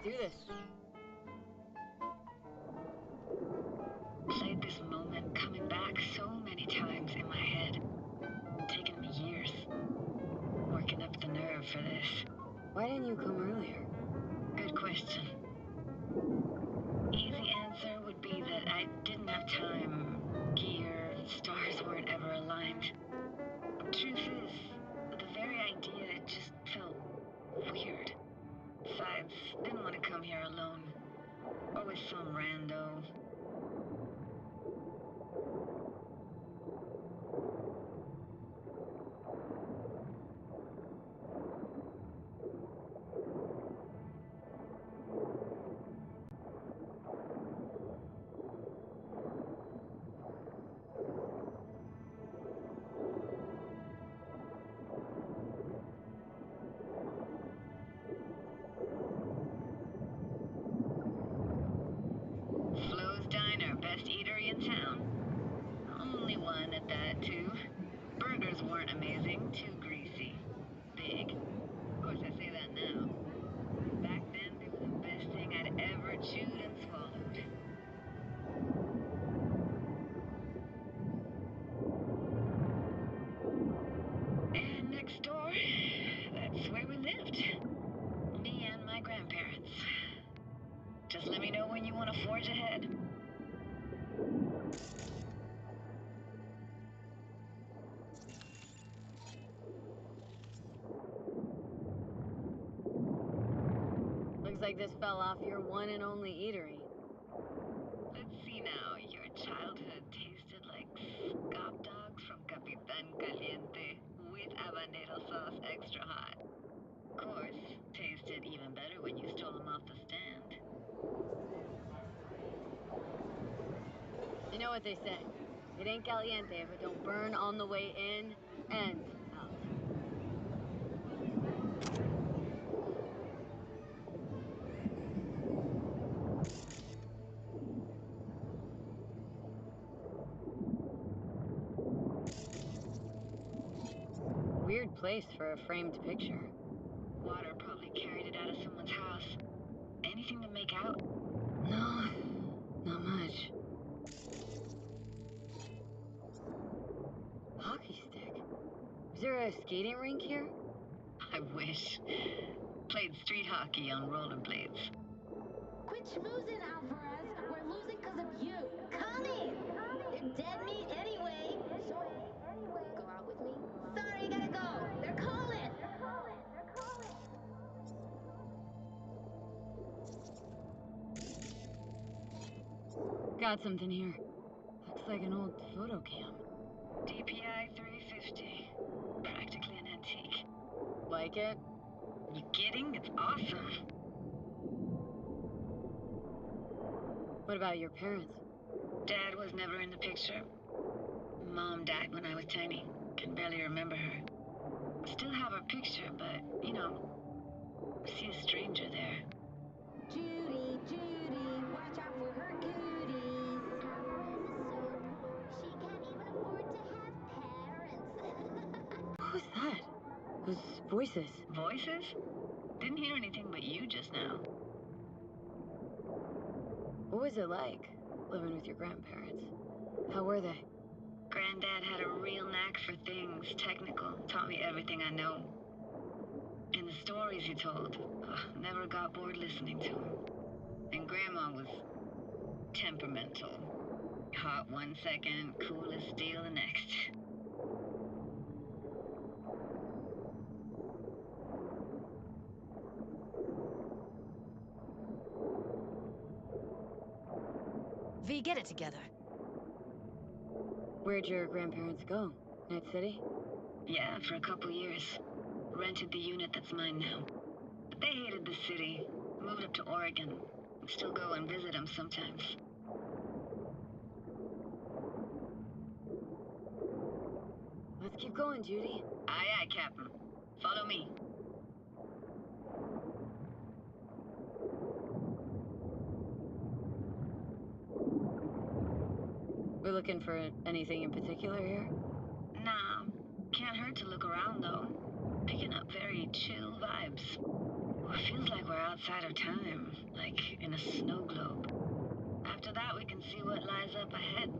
Do this. Played this moment coming back so many times in my head. Taken me years. Working up the nerve for this. Why didn't you come earlier? Good question. Easy answer would be that I didn't have time. Gear, stars weren't ever aligned. Truth is, the very idea, it just felt weird. Besides, didn't want to come here alone. Always some rando. Flo's Diner, best eatery in town. Only one at that, too. Burgers weren't amazing, too greasy. Big. Of course, I say that now. Back then, they were the best thing I'd ever chewed and swallowed. And next door, that's where we lived. Me and my grandparents. Just let me know when you want to forge ahead. Looks like this fell off your one and only eatery. Let's now, your childhood tasted like scop dogs from Capitan Caliente with habanero sauce extra hot. Of course, tasted even better when you stole them off the stand. You know what they say. It ain't caliente if it don't burn on the way in and out. Weird place for a framed picture. Water probably carried it out of someone's house. Anything to make out? No, not much. Hockey stick. Is there a skating rink here? I wish. Played street hockey on rollerblades. Quit schmoozing, Alvarez. We're losing because of you. Come in. They're dead meat anyway. So, will you go out with me? Sorry, gotta go. They're calling. Got something here. Looks like an old photo cam. DPI 350. Practically an antique. Like it? You kidding? It's awesome. What about your parents? Dad was never in the picture. Mom died when I was tiny. Can barely remember her. Still have her picture, but, you know, see a stranger there. Judy, watch out for her cooties. Alvarez is so poor, she can't even afford to have parents. What was that? Those voices. Voices? Didn't hear anything but you just now. What was it like, living with your grandparents? How were they? Granddad had a real knack for things technical, taught me everything I know. And the stories he told, never got bored listening to him. And Grandma was temperamental. Hot one second, cool as steel the next. V, get it together. Where'd your grandparents go? Night City? Yeah, for a couple years. Rented the unit that's mine now. But they hated the city. Moved up to Oregon. Still go and visit them sometimes. Let's keep going, Judy. Aye, aye, Captain. Follow me. We're looking for anything in particular here? Nah, can't hurt to look around though. Picking up very chill vibes. Feels like we're outside of time, like in a snow globe. After that, we can see what lies up ahead.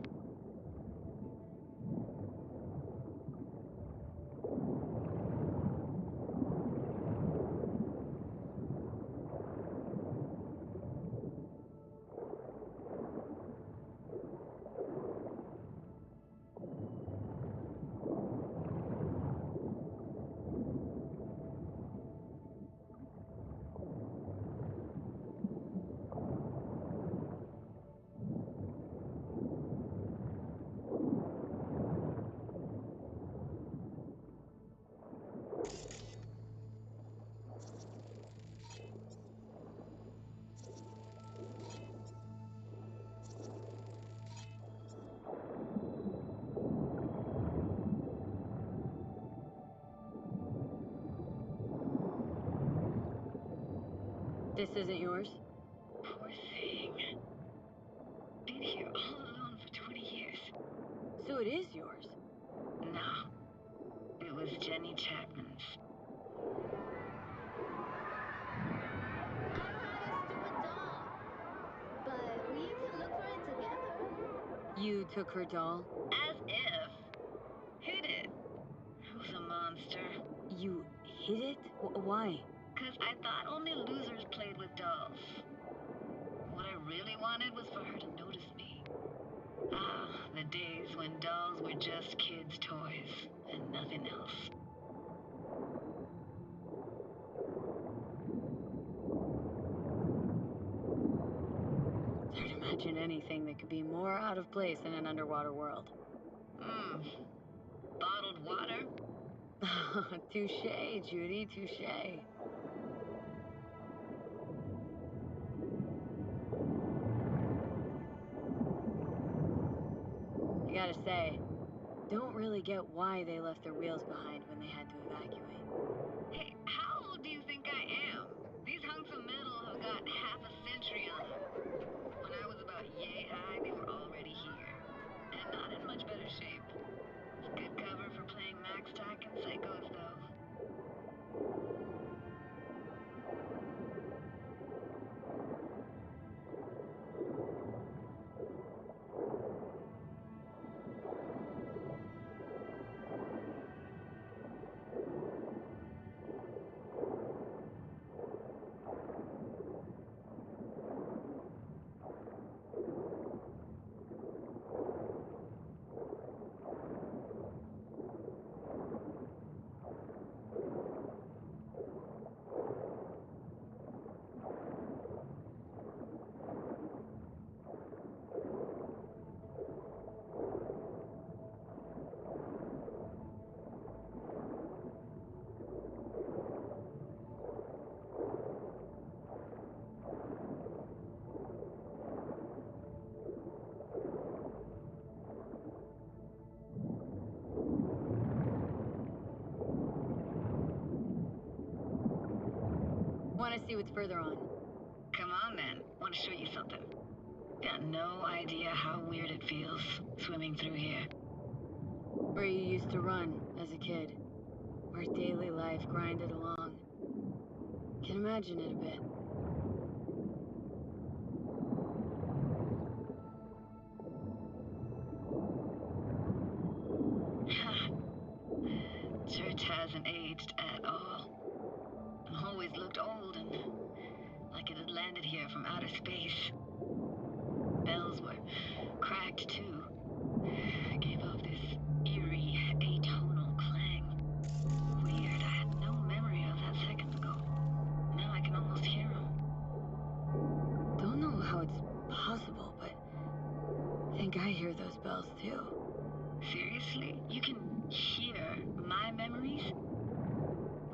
This isn't yours? Poor thing. Been here all alone for 20 years. So it is yours. No, it was Jenny Chapman's. I brought us to a doll. But we can look for it together. You took her doll? As if. Hid it. It was a monster. You hid it? Why? 'Cause I thought only losers played with dolls. What I really wanted was for her to notice me. Ah, the days when dolls were just kids' toys and nothing else. It's hard to imagine anything that could be more out of place in an underwater world. Bottled water? Touche, Judy, touche. I gotta say, don't really get why they left their wheels behind when they had to evacuate. Hey, how old do you think I am? These hunks of metal have got half a century on them. When I was about yay high, they were already here. And not in much better shape. Good cover for playing Max Tack and Psychos, though. Want to see what's further on? Come on, then. Want to show you something. Got no idea how weird it feels swimming through here. Where you used to run as a kid. Where daily life grinded along. Can imagine it a bit. Church hasn't aged at all. Always looked old and like it had landed here from outer space. Bells were cracked too. Gave off this eerie, atonal clang. Weird, I had no memory of that seconds ago. Now I can almost hear them. Don't know how it's possible, but I think I hear those bells too. Seriously? You can hear my memories?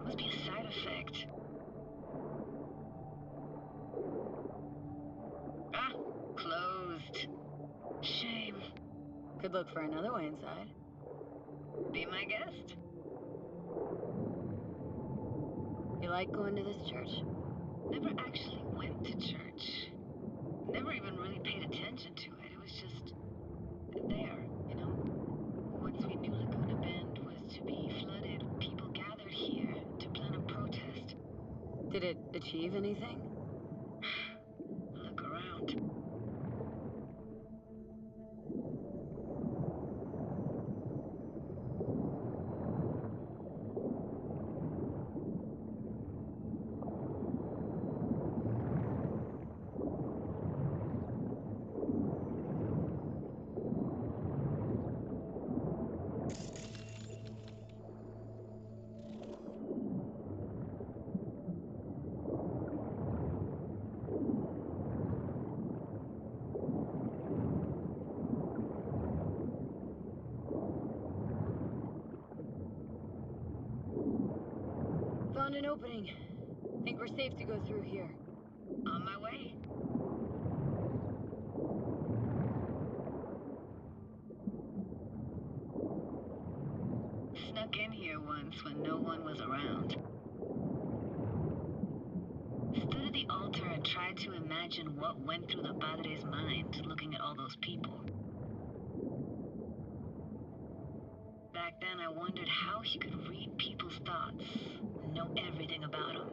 Must be a side effect. Ah, closed. Shame. Could look for another way inside. Be my guest. You like going to this church? Never actually went to church. Never even really paid attention to it. It was just there, you know? Once we knew Laguna Bend was to be flooded, people gathered here to plan a protest. Did it achieve anything? Look around. Found an opening. Think we're safe to go through here. On my way. Snuck in here once when no one was around. Stood at the altar and tried to imagine what went through the padre's mind looking at all those people. Back then, I wondered how he could read people's thoughts, know everything about them.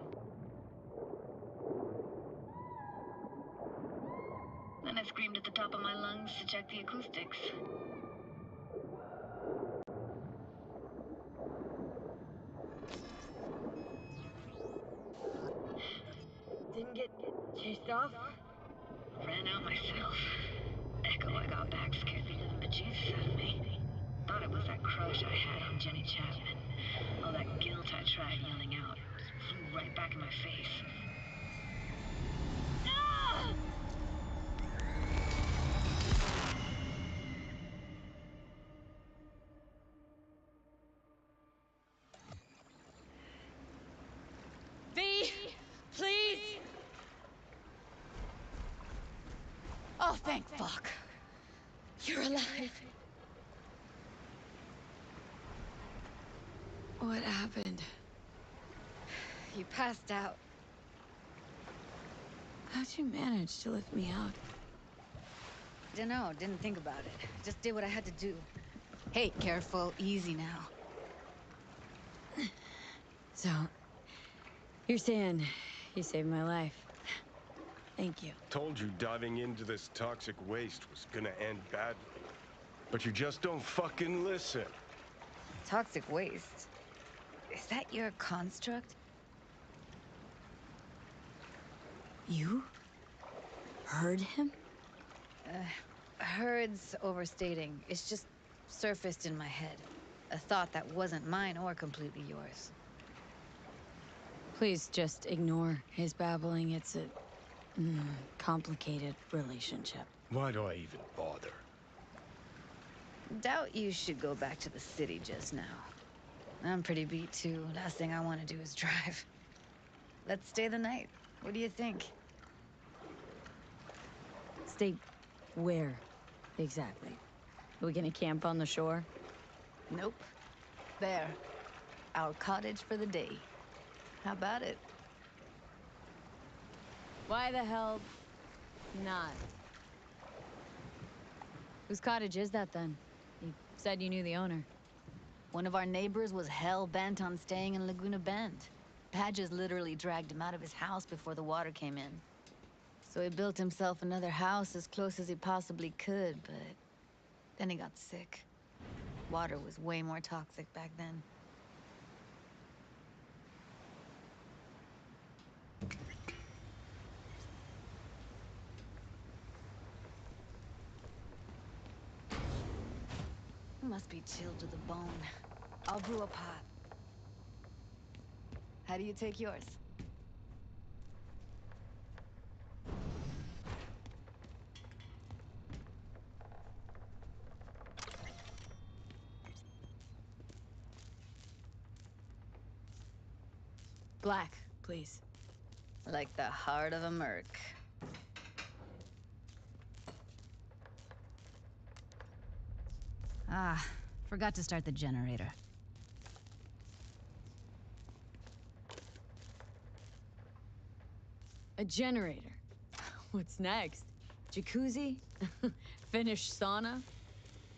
Then I screamed at the top of my lungs to check the acoustics. Didn't get chased off? Ran out myself. Echo I got back scared the living bejesus out of me. Thought it was that crush I had on Jenny Chapman. All that guilt I tried yelling out flew right back in my face. Ah! Oh, thank fuck. You're alive. What happened? You passed out. How'd you manage to lift me out? Dunno, didn't think about it. Just did what I had to do. Hey, careful, easy now. So, you're saying you saved my life. Thank you. Told you diving into this toxic waste was gonna end badly. But you just don't fucking listen. Toxic waste? Is that your construct? You? Heard him? Heard's overstating. It's just surfaced in my head. A thought that wasn't mine or completely yours. Please just ignore his babbling. It's a complicated relationship. Why do I even bother? Doubt you should go back to the city just now. I'm pretty beat too. Last thing I want to do is drive. Let's stay the night. What do you think? Stay where, exactly? Are we gonna camp on the shore? Nope. There. Our cottage for the day. How about it? Why the hell not? Whose cottage is that then? You said you knew the owner. One of our neighbors was hell-bent on staying in Laguna Bend. Badges literally dragged him out of his house before the water came in. So he built himself another house as close as he possibly could, but then he got sick. Water was way more toxic back then. Must be chilled to the bone. I'll brew a pot. How do you take yours? Black, please. Like the heart of a merc. Ah, forgot to start the generator. A generator. What's next? Jacuzzi? Finnish sauna?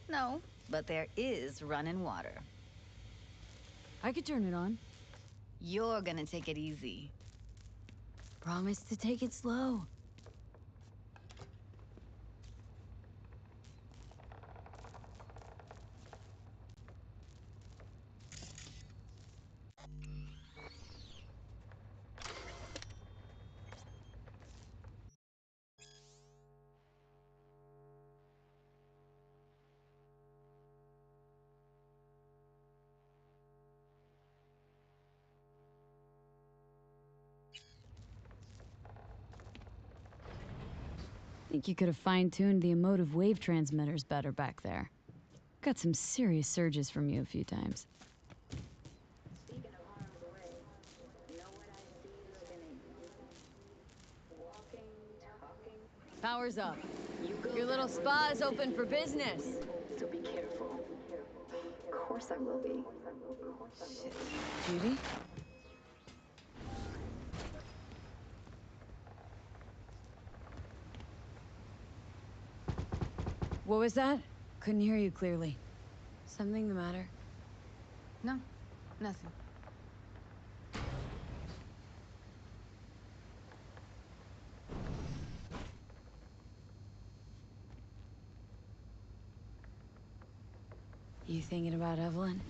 No, but there is running water. I could turn it on. You're gonna take it easy. Promise to take it slow. Think you could have fine-tuned the emotive wave transmitters better back there. Got some serious surges from you a few times. Speaking of harm's way, you know what I see looking at you? Walking, talking. Power's up. You go Your little that way. spa is open for business. So be careful. Of course I will be. Shit. Judy? What was that? Couldn't hear you clearly. Something the matter? No, nothing. You thinking about Evelyn?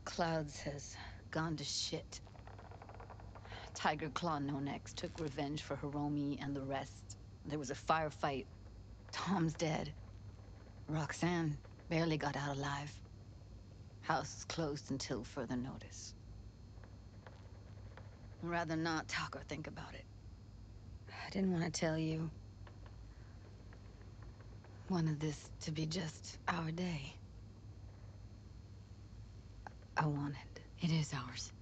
Clouds has gone to shit. Tiger Claw No Next took revenge for Hiromi and the rest. There was a firefight. Tom's dead. Roxanne barely got out alive. House is closed until further notice. I'd rather not talk or think about it. I didn't want to tell you. Wanted this to be just our day. I wanted. It is ours.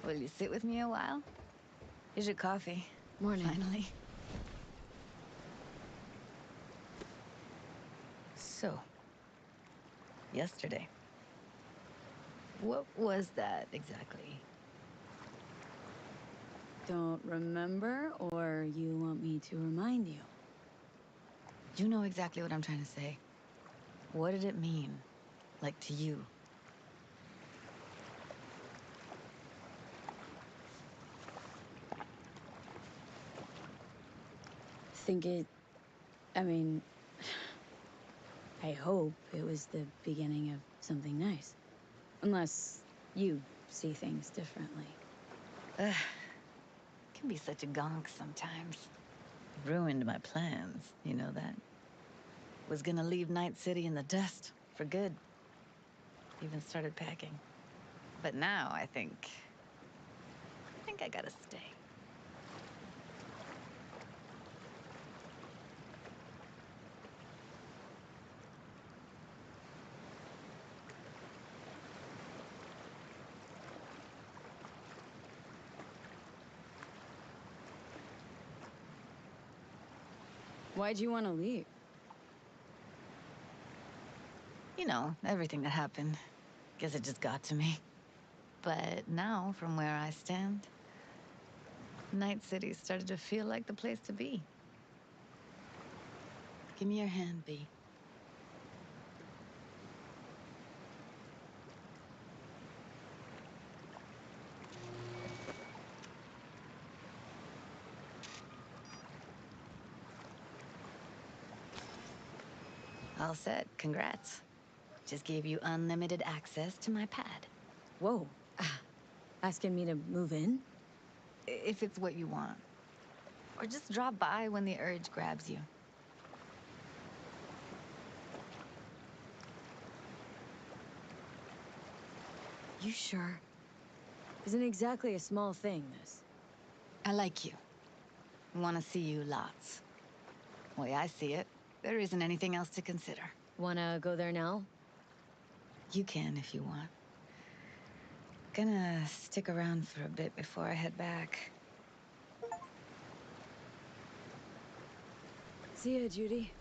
Will you sit with me a while? Here's your coffee. Morning. Finally. So, yesterday. What was that exactly? Don't remember, or you want me to remind you? You know exactly what I'm trying to say. What did it mean? Like, to you? I mean, I hope it was the beginning of something nice. Unless you see things differently. Ugh. Can be such a gonk sometimes. Ruined my plans, you know that? Was gonna leave Night City in the dust, for good. Even started packing. But now I think I gotta stay. Why'd you want to leave? You know, everything that happened. Guess it just got to me. But now, from where I stand, Night City started to feel like the place to be. Give me your hand, B. All set. Congrats. Just gave you unlimited access to my pad. Whoa. Asking me to move in? If it's what you want. Or just drop by when the urge grabs you. You sure? Isn't exactly a small thing, this. I like you. Want to see you lots. Way I see it, there isn't anything else to consider. Wanna go there now? You can if you want. Gonna stick around for a bit before I head back. See ya, Judy.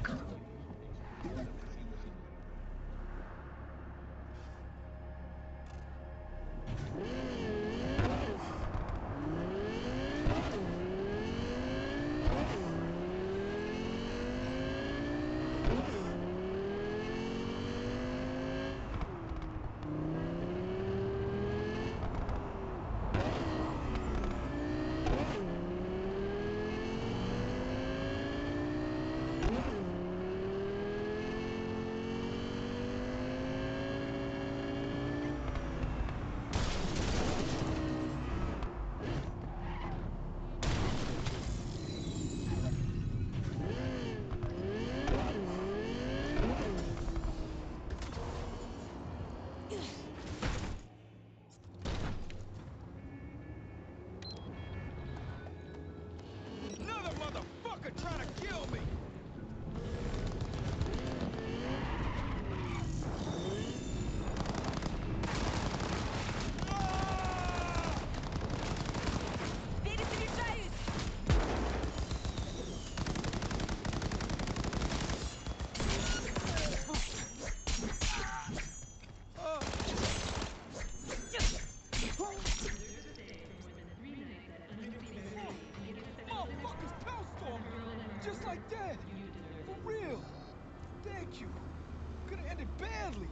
fuck. Another motherfucker trying to kill me! Motherfuckers pounced on me! Just like that! For real! Thank you! Could've ended badly!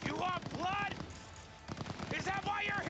You want blood? Is that why you're here?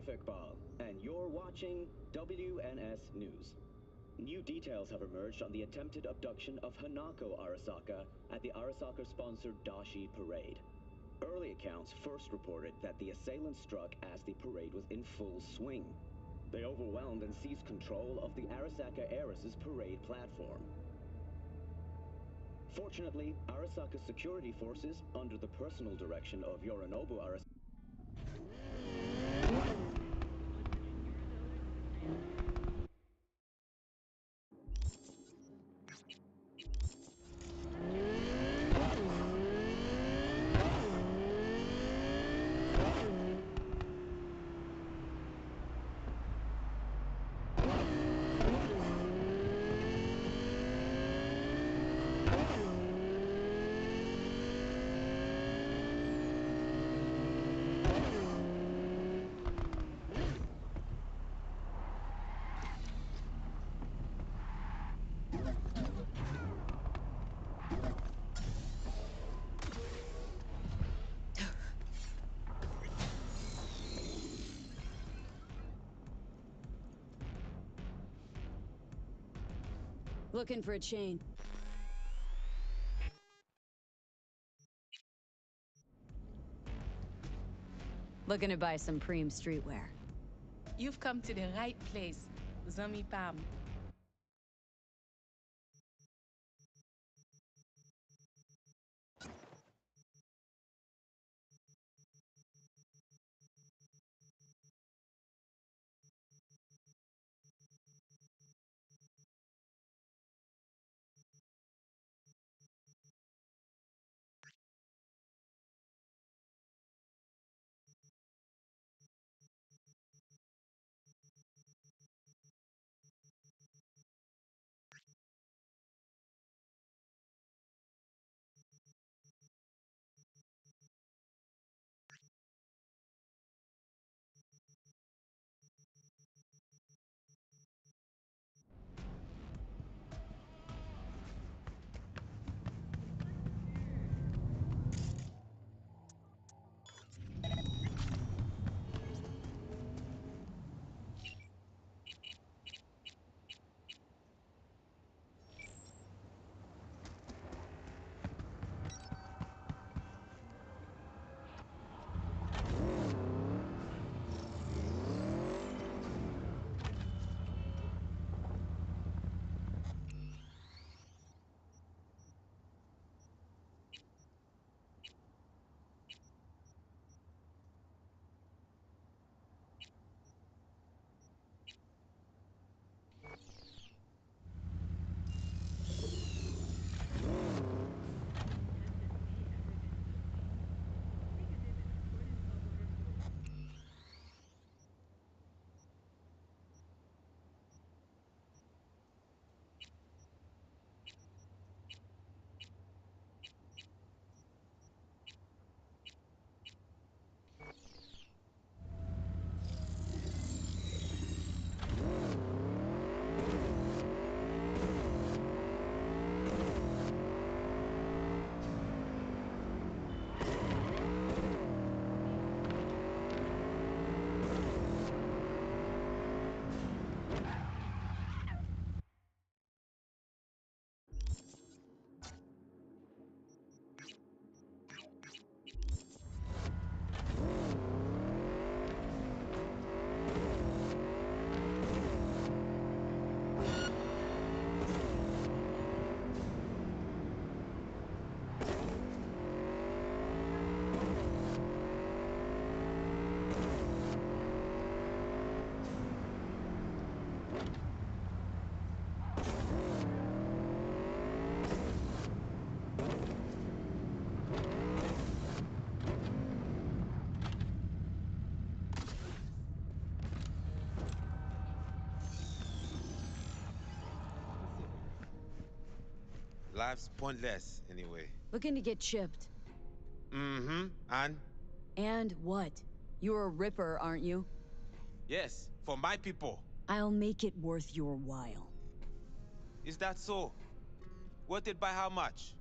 Iqbal, and you're watching WNS News. New details have emerged on the attempted abduction of Hanako Arasaka at the Arasaka-sponsored Dashi Parade. Early accounts first reported that the assailants struck as the parade was in full swing. They overwhelmed and seized control of the Arasaka heiress's parade platform. Fortunately, Arasaka security forces, under the personal direction of Yorinobu Arasaka, Looking for a chain. Looking to buy some preem streetwear. You've come to the right place, Zami Pam. Life's pointless, anyway. Looking to get chipped. Mm-hmm. And what? You're a ripper, aren't you? Yes, for my people. I'll make it worth your while. Is that so? Worth it by how much?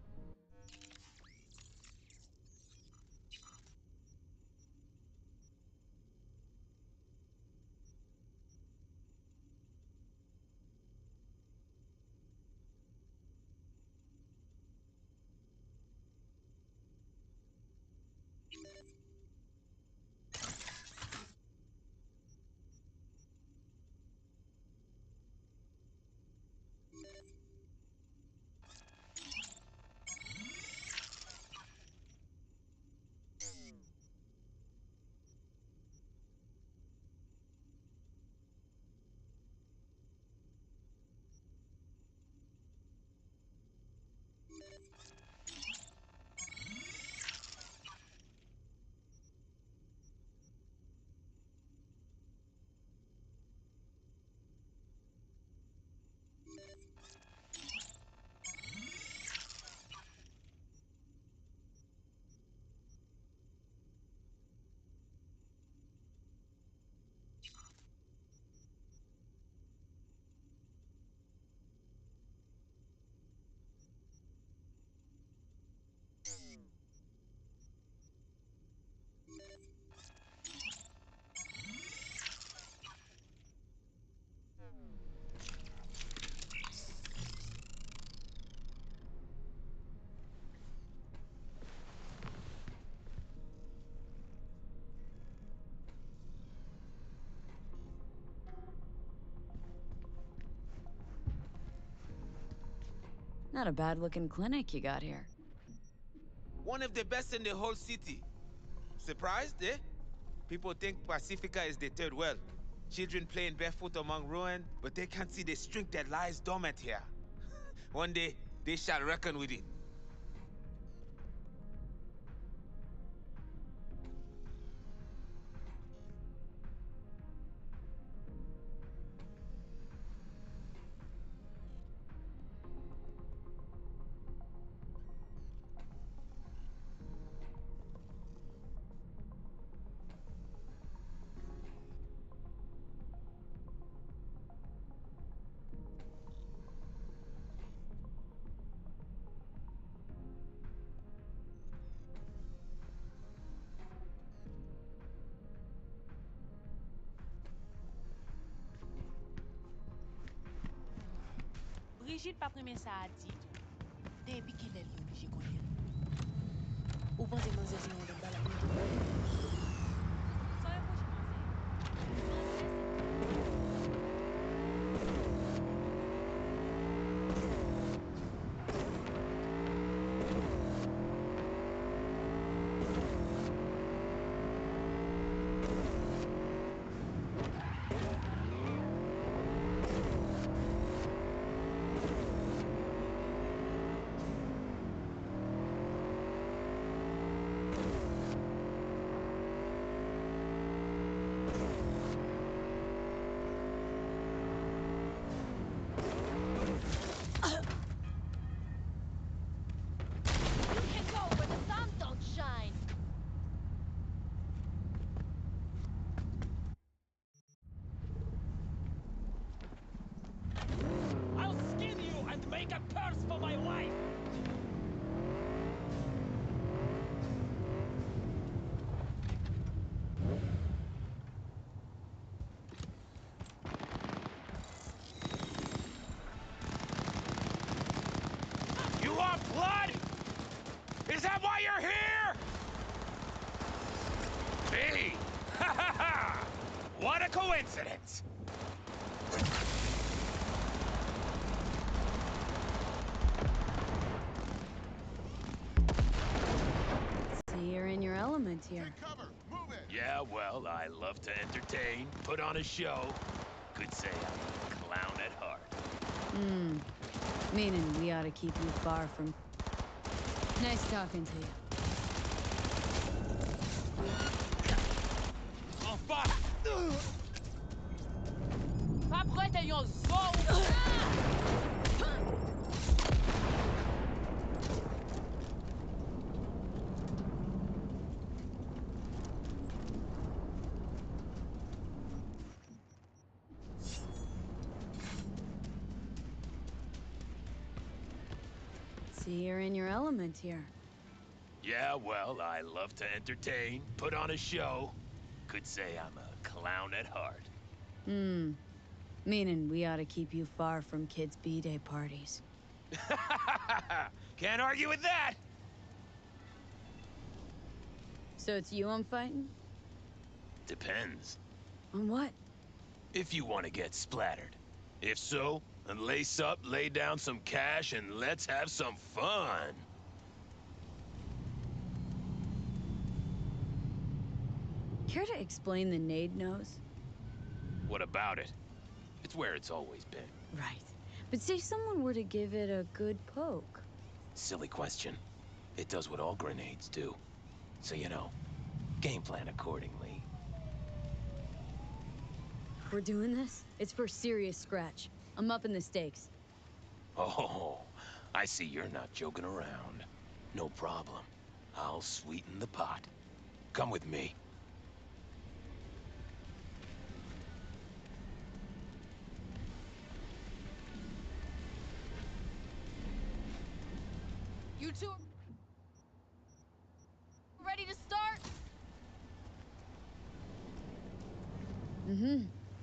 Not a bad-looking clinic you got here. One of the best in the whole city. Surprised, eh? People think Pacifica is the third world. Children playing barefoot among ruin, but they can't see the strength that lies dormant here. One day, they shall reckon with it. Brigitte pas prendre ça à dit. Depuis qu'il est obligé qu'on y. Ou pensez que c'est un de balle. Ça est pour You want blood? Is that why you're here? Me? Ha ha ha! What a coincidence! See, you're in your element here. Take cover! Move it! Yeah, well, I love to entertain, put on a show. Could say I'm a clown at heart. Meaning we ought to keep you far from... Nice talking to you. Oh, fuck! pas prête à yon zone. See, you're in your element here. Yeah, well, I love to entertain, put on a show. Could say I'm a clown at heart. Meaning we ought to keep you far from kids' B-Day parties. Can't argue with that! So it's you I'm fighting? Depends. On what? If you want to get splattered. If so, then lace up, lay down some cash, and let's have some fun. Care to explain the nade nose? What about it? It's where it's always been. Right. But say someone were to give it a good poke. Silly question. It does what all grenades do. So, you know, game plan accordingly. We're doing this? It's for serious scratch. I'm upping the stakes. Oh, I see you're not joking around. No problem. I'll sweeten the pot. Come with me. You two ready to start?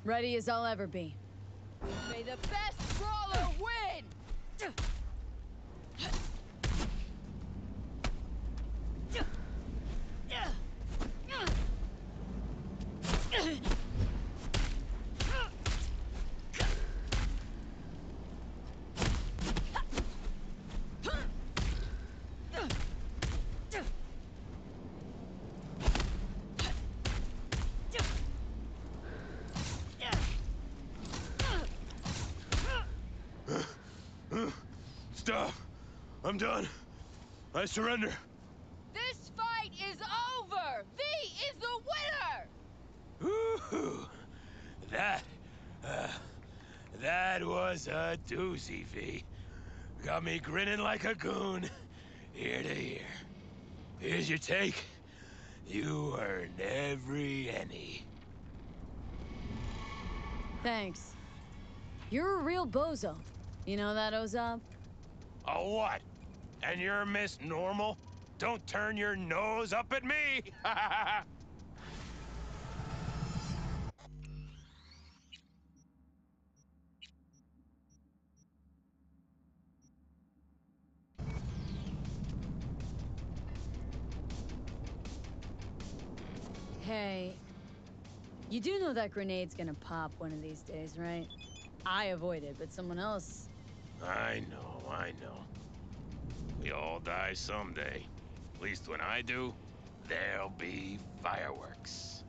Ready as I'll ever be. May the best brawler win! Stop! I'm done. I surrender. This fight is over! V is the winner! Woo-hoo. That, uh, that was a doozy, V. Got me grinning like a goon, ear to ear. Here's your take. You earned every penny. Thanks. You're a real bozo. You know that, Ozab? A what? And you're Miss Normal? Don't turn your nose up at me! Hey, you do know that grenade's gonna pop one of these days, right? I avoided, but someone else... I know. We all die someday. At least when I do, there'll be fireworks.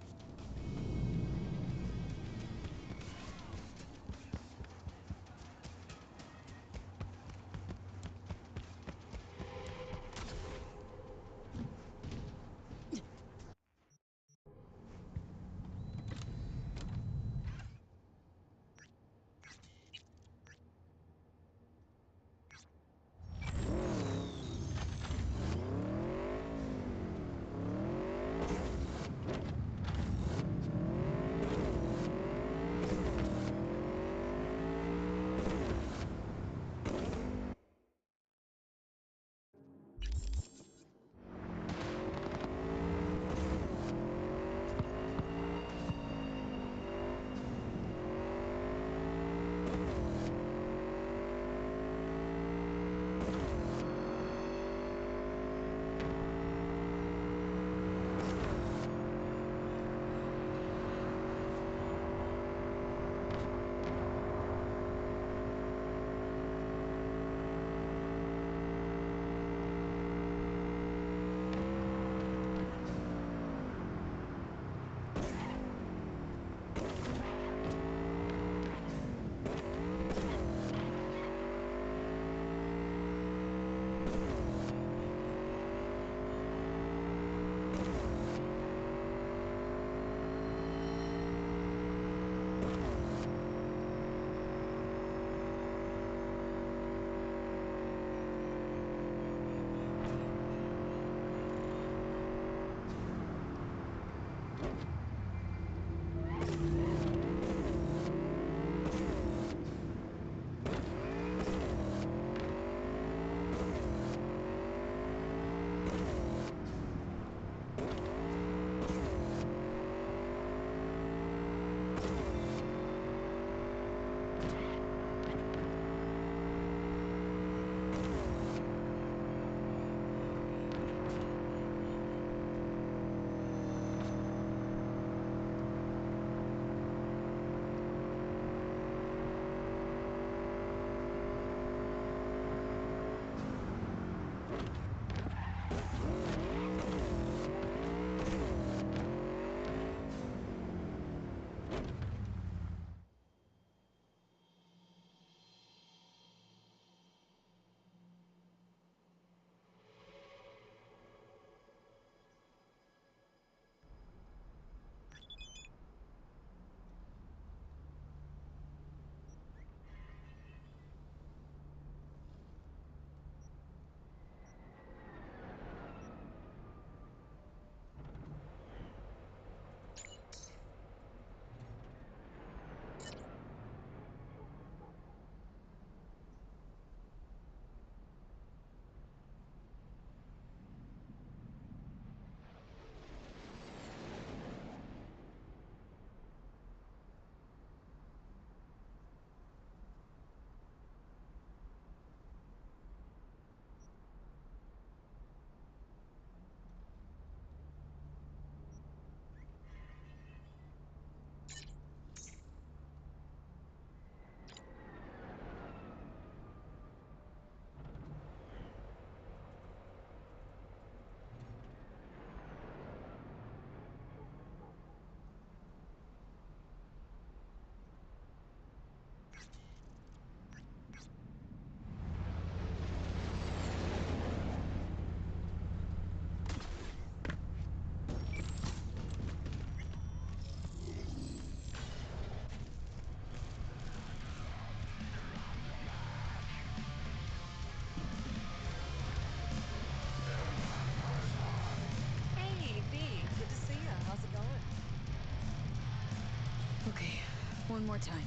more time.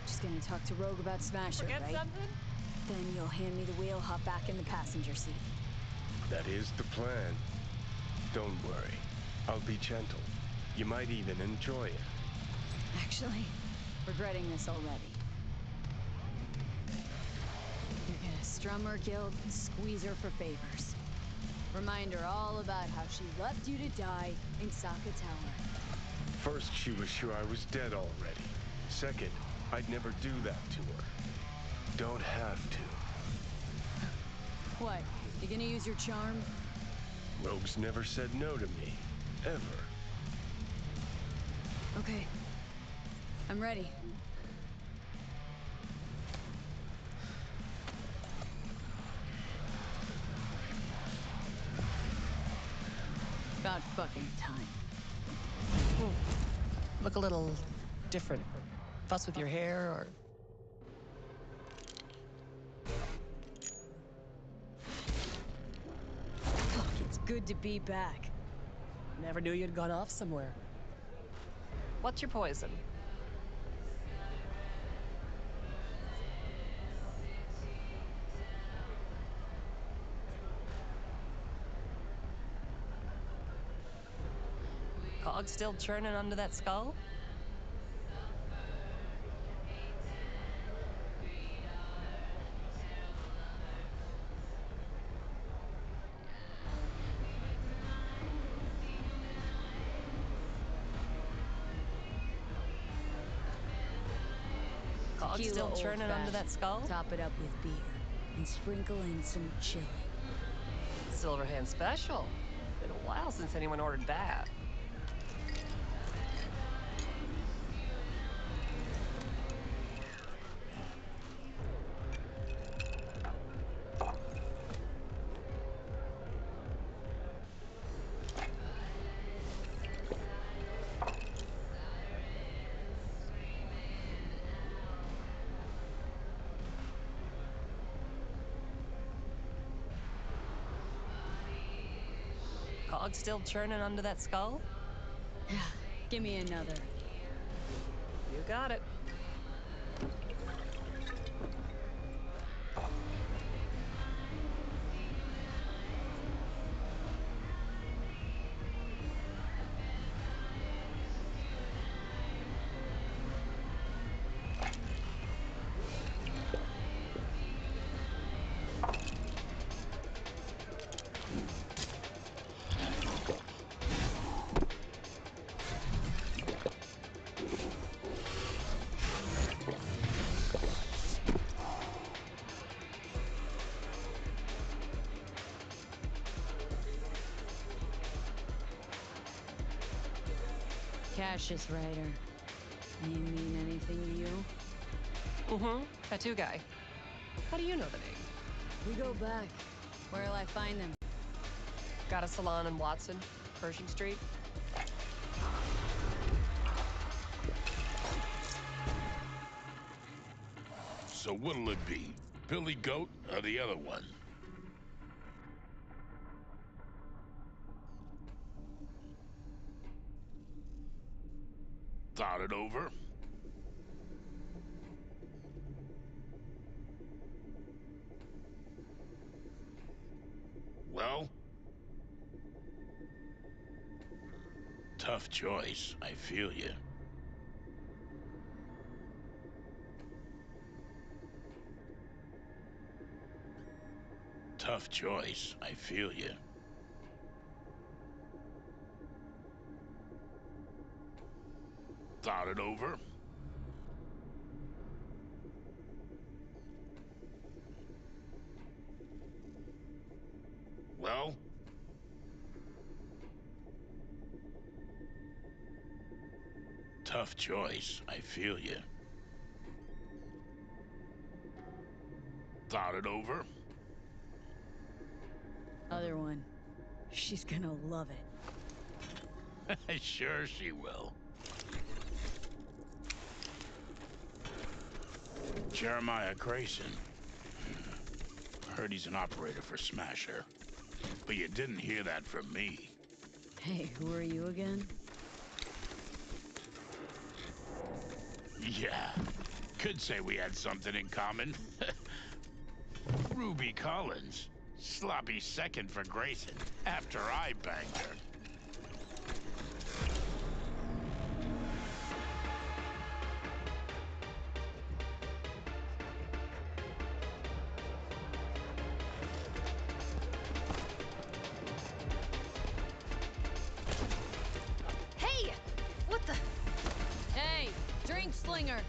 Just gonna talk to Rogue about Smasher, Forget right? something? Then you'll hand me the wheel, hop back in the passenger seat. That is the plan. Don't worry. I'll be gentle. You might even enjoy it. Actually, regretting this already. You're gonna strum her guilt and squeeze her for favors. Remind her all about how she left you to die in Sokka Tower. First, she was sure I was dead already. Second, I'd never do that to her. Don't have to. What? You gonna use your charm? Rogue's never said no to me. Ever. Okay. I'm ready. About fucking time. Look a little different. Fuss with your hair, or... Fuck, it's good to be back. Never knew you'd gone off somewhere. What's your poison? Cog still churning under that skull? Cog Tequila still Old churning under that Fashioned. skull? Top it up with beer and sprinkle in some chili. Silverhand special. Been a while since anyone ordered that. Cog still churning under that skull? Yeah, give me another. You got it. Cassius Ryder. Name mean anything to you? Mm-hmm. Tattoo guy. How do you know the name? We go back. Where'll I find them? Got a salon in Watson, Pershing Street. So what'll it be? Billy Goat or the other one? Thought it over? Well? Tough choice, I feel you. Tough choice, I feel you. Thought it over? Well? Tough choice, I feel you. Thought it over? Other one. She's gonna love it. Sure she will. Jeremiah Grayson. Heard he's an operator for Smasher. But you didn't hear that from me. Hey, who are you again? Yeah, could say we had something in common. Ruby Collins. Sloppy second for Grayson, after I banged her. Hey! What the? Hey, drink slinger.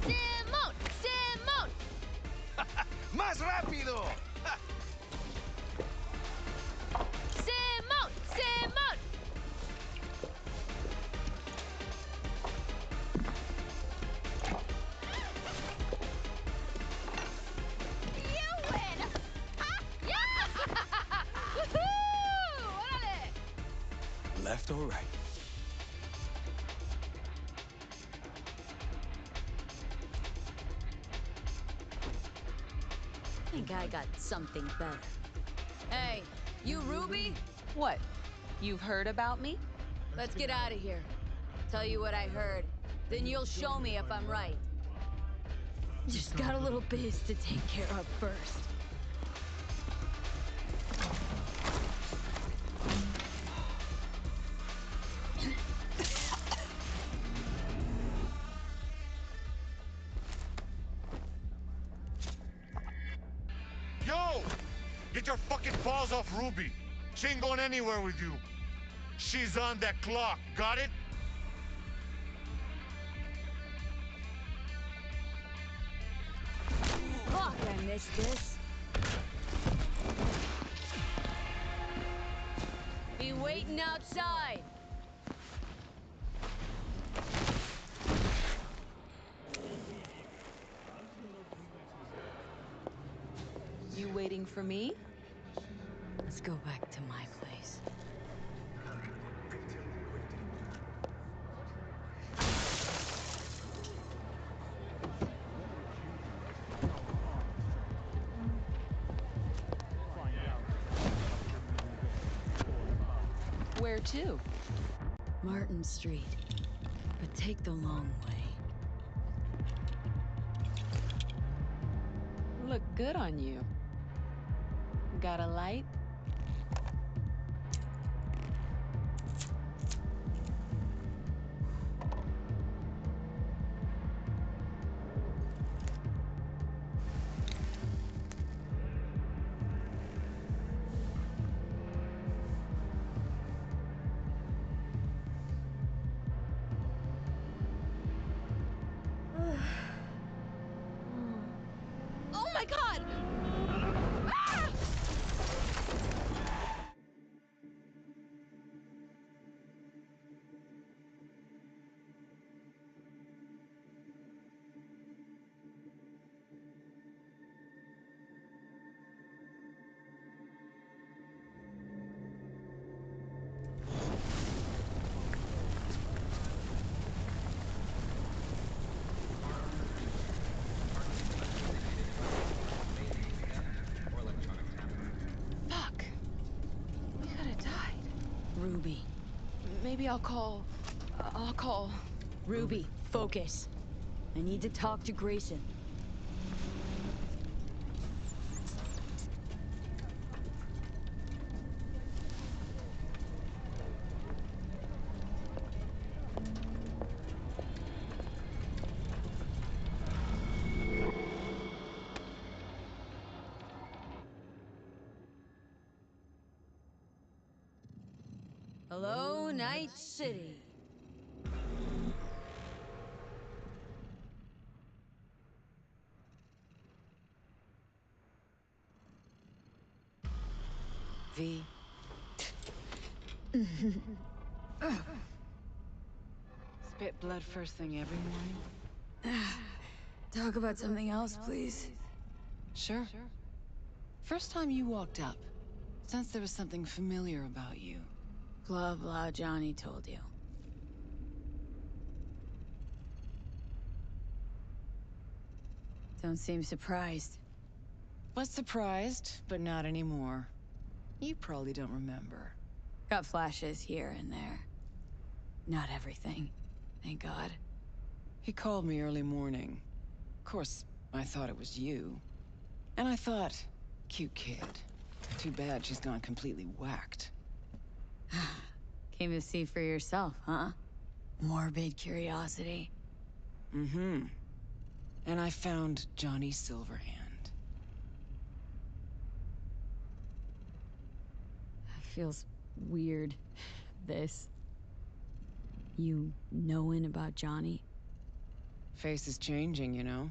Simón! Simón! ¡Más rápido! Simón! Simón! You win! Ha! Yeah! Woohoo! ¡Órale! Left or right? I think I got something better. Hey, you Ruby? What? You've heard about me? Let's get out of here. Tell you what I heard. Then you'll show me if I'm right. Just got a little biz to take care of first. Yo! Get your fucking balls off Ruby. She ain't going anywhere with you. She's on that clock, got it? Fuck, I missed this. Be waiting outside. You waiting for me? Let's go back to my place. Where to? Martin Street. But take the long way. Look good on you. Got a light? Oh my god! Ah! Fuck. We could have died. Ruby. Maybe I'll call. Ruby, focus. I need to talk to Grayson. Hello, Night City. V. Spit blood first thing every morning? Talk about something else, please. Sure. First time you walked up, sensed there was something familiar about you. Blah, blah, Johnny told you. Don't seem surprised. Was surprised, but not anymore. You probably don't remember. Got flashes here and there. Not everything, thank God. He called me early morning. Of course, I thought it was you. And I thought, cute kid. Too bad she's gone completely whacked. Came to see for yourself, huh? Morbid curiosity. Mm-hmm. And I found Johnny Silverhand. Feels weird, this. You knowing about Johnny? Face is changing, you know?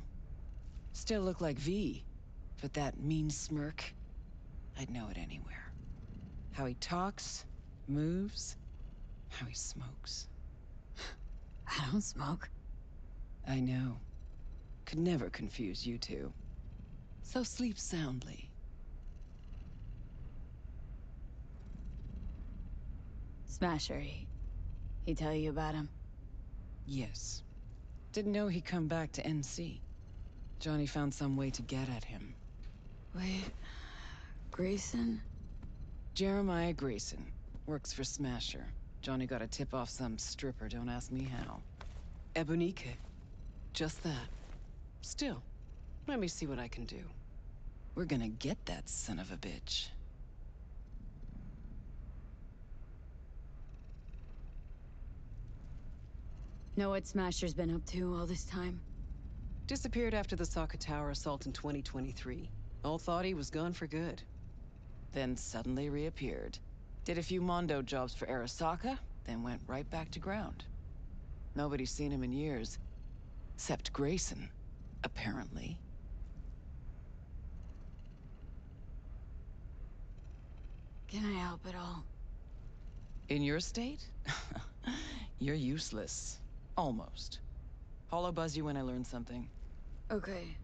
Still look like V, but that mean smirk, I'd know it anywhere. How he talks, moves, how he smokes. I don't smoke. I know. Could never confuse you two. So sleep soundly. Smasher, he tell you about him? Yes. Didn't know he'd come back to NC. Johnny found some way to get at him. Wait, Grayson? Jeremiah Grayson. Works for Smasher. Johnny got a tip off some stripper, don't ask me how. Ebonique. Just that. Still, let me see what I can do. We're gonna get that son of a bitch. Know what Smasher's been up to all this time? Disappeared after the Sokka Tower assault in 2023. All thought he was gone for good. Then suddenly reappeared. Did a few Mondo jobs for Arasaka, then went right back to ground. Nobody's seen him in years. Except Grayson, apparently. Can I help at all? In your state? You're useless. Almost. Hollow buzz you when I learn something. Okay.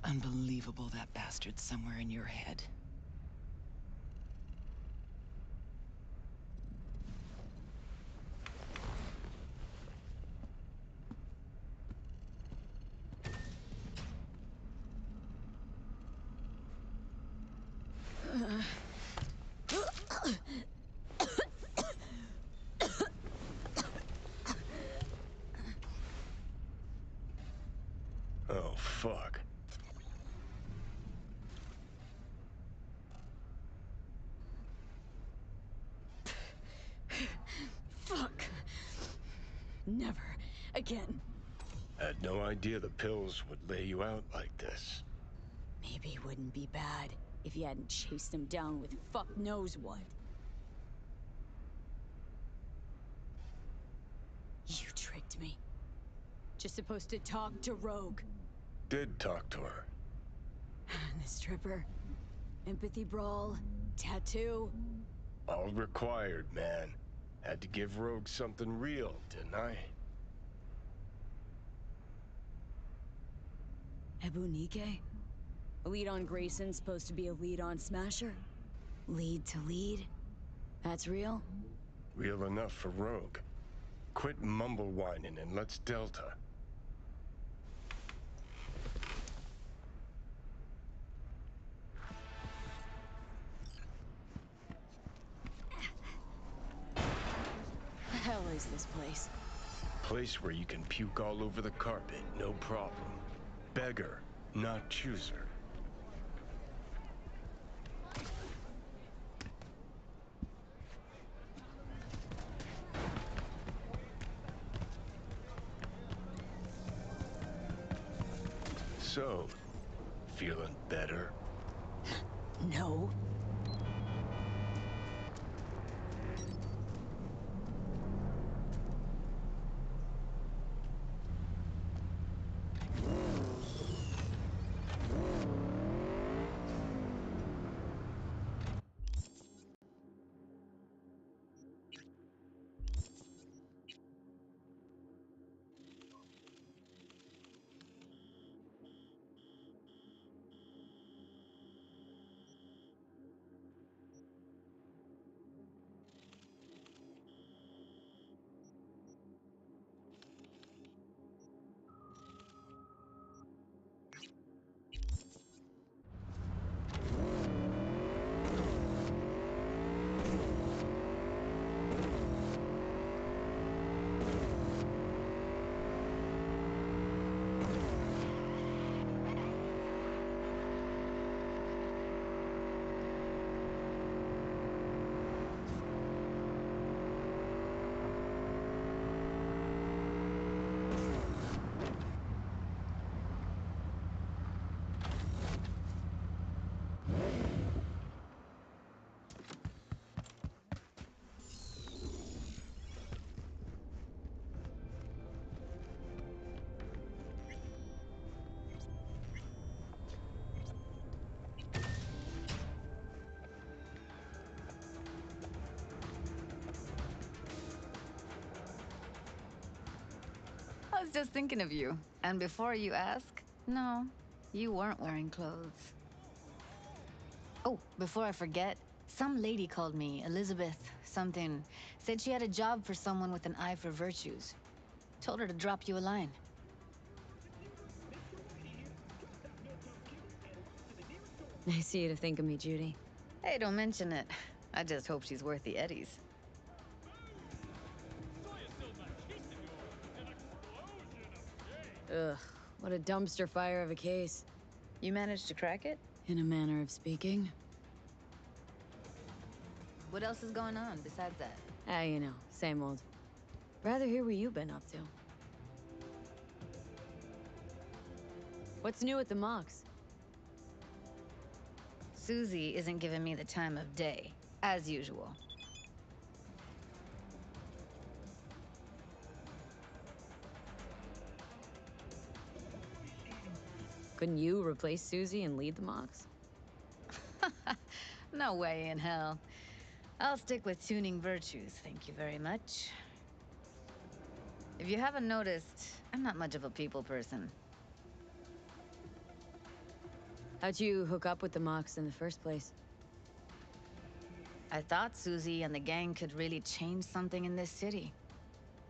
Unbelievable that bastard's somewhere in your head. Oh, fuck. Fuck. Never again. Had no idea the pills would lay you out like this. Maybe it wouldn't be bad if you hadn't chased him down with fuck knows what. You tricked me. Just supposed to talk to Rogue. Did talk to her. The stripper. Empathy brawl. Tattoo. All required, man. Had to give Rogue something real, didn't I? Ebunike? A lead on Grayson supposed to be a lead on Smasher? Lead to lead? That's real? Real enough for Rogue. Quit mumble whining and let's Delta. The hell is this place? Place where you can puke all over the carpet, no problem. Beggar, not chooser. So, feeling better? No. I was just thinking of you. And before you ask, no, you weren't wearing clothes. Oh, before I forget, some lady called me, Elizabeth something, said she had a job for someone with an eye for virtues. Told her to drop you a line. Nice of you to think of me, Judy. Hey, don't mention it. I just hope she's worth the eddies. Ugh, what a dumpster fire of a case. You managed to crack it? In a manner of speaking. What else is going on besides that? Ah, you know, same old. Rather hear what you've been up to. What's new at the Mox? Susie isn't giving me the time of day, as usual. Couldn't you replace Susie and lead the Mox? No way in hell. I'll stick with tuning virtues, thank you very much. If you haven't noticed, I'm not much of a people person. How'd you hook up with the Mox in the first place? I thought Susie and the gang could really change something in this city.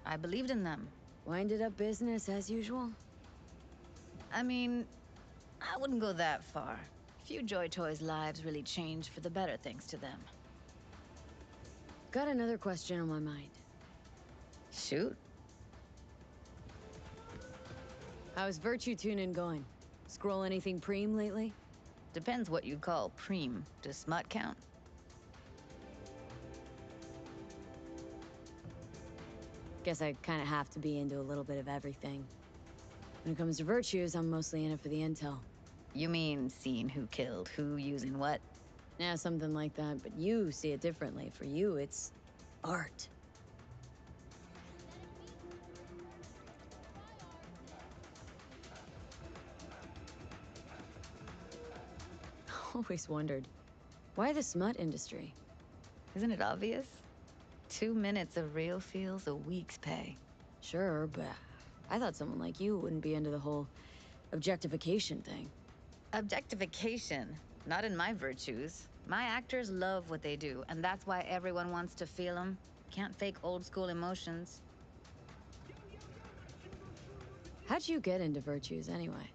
I believed in them. Winded up business as usual? I mean, I wouldn't go that far. Few Joy Toys' lives really changed for the better thanks to them. Got another question on my mind. Shoot. How's virtue tuning going? Scroll anything preem lately? Depends what you'd call preem. Does smut count? Guess I kinda have to be into a little bit of everything. When it comes to virtues, I'm mostly in it for the intel. You mean seeing who killed who, using what? Yeah, something like that, but you see it differently. For you, it's art. Always wondered, why the smut industry? Isn't it obvious? 2 minutes of real feels a week's pay. Sure, but I thought someone like you wouldn't be into the whole objectification thing. Objectification? Not in my virtues. My actors love what they do, and that's why everyone wants to feel them. Can't fake old school emotions. How'd you get into virtues anyway?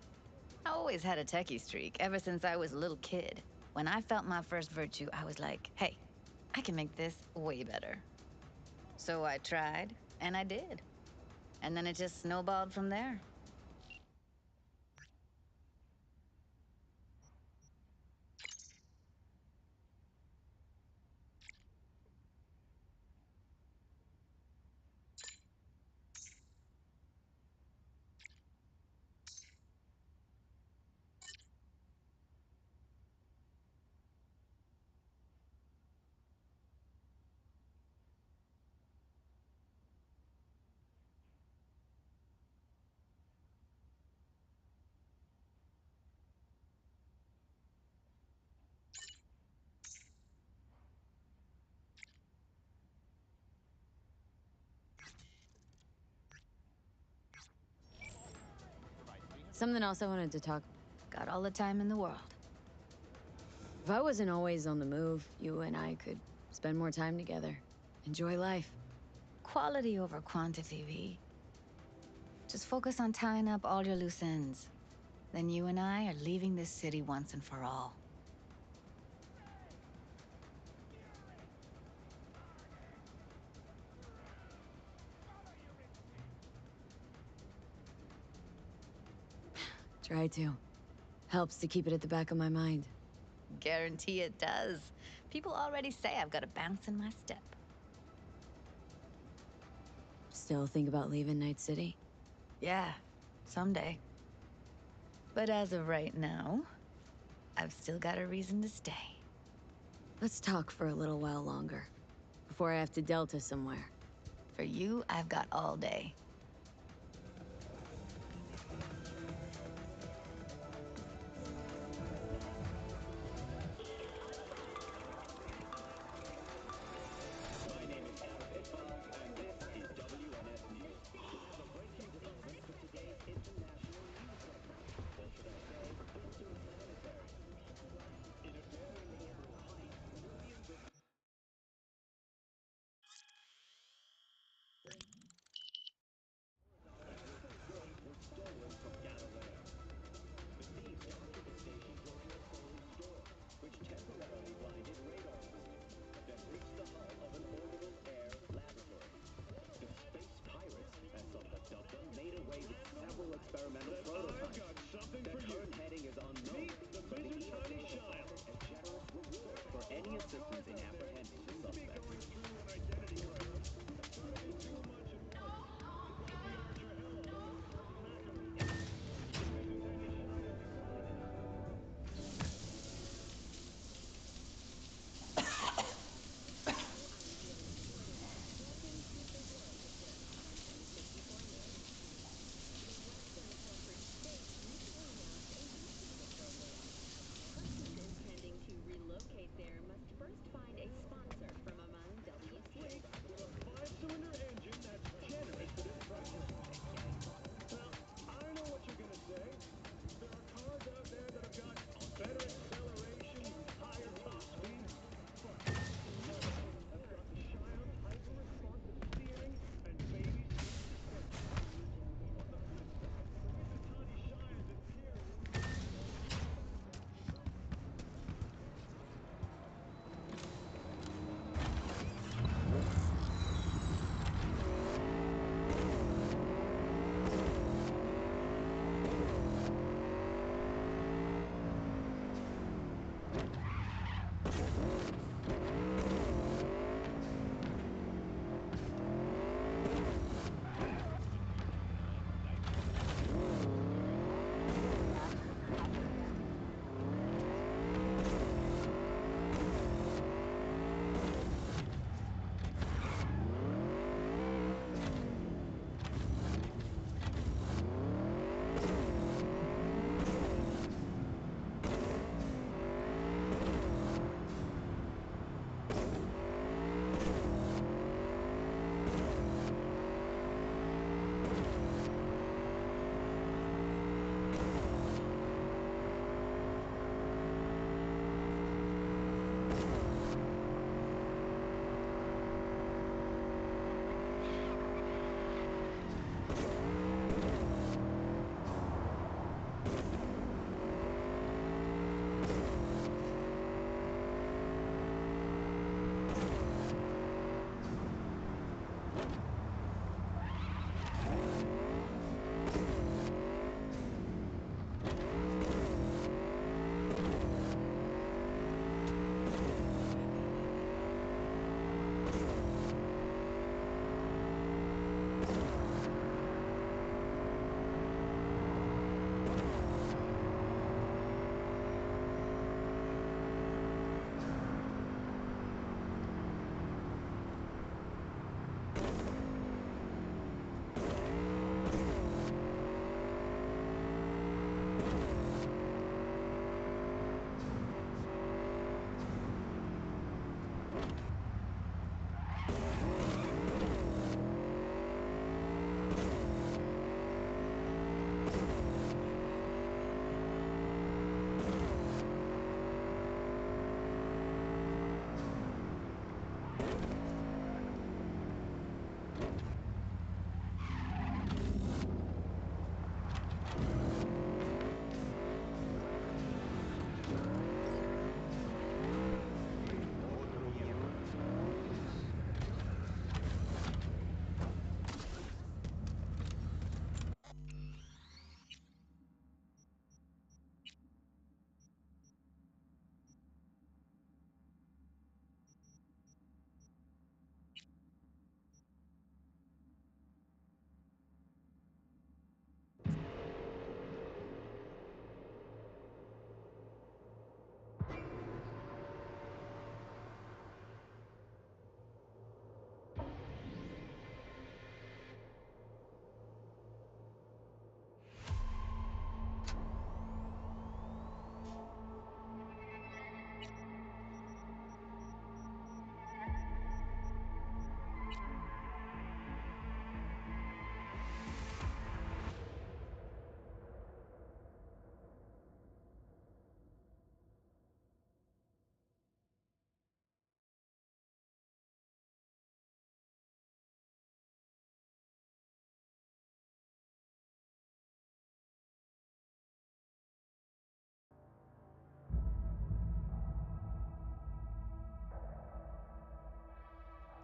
I always had a techie streak, ever since I was a little kid. When I felt my first virtue, I was like, hey, I can make this way better. So I tried, and I did. And then it just snowballed from there. Something else I wanted to talk. Got all the time in the world. If I wasn't always on the move, you and I could spend more time together. Enjoy life. Quality over quantity, V. Just focus on tying up all your loose ends. Then you and I are leaving this city once and for all. Try to. Helps to keep it at the back of my mind. Guarantee it does. People already say I've got a bounce in my step. Still think about leaving Night City? Yeah, someday. But as of right now, I've still got a reason to stay. Let's talk for a little while longer. Before I have to Delta somewhere. For you, I've got all day. My name is Alex Iqbal, and this is WNS News. We have a breaking development for any assistance in apprehending the suspect.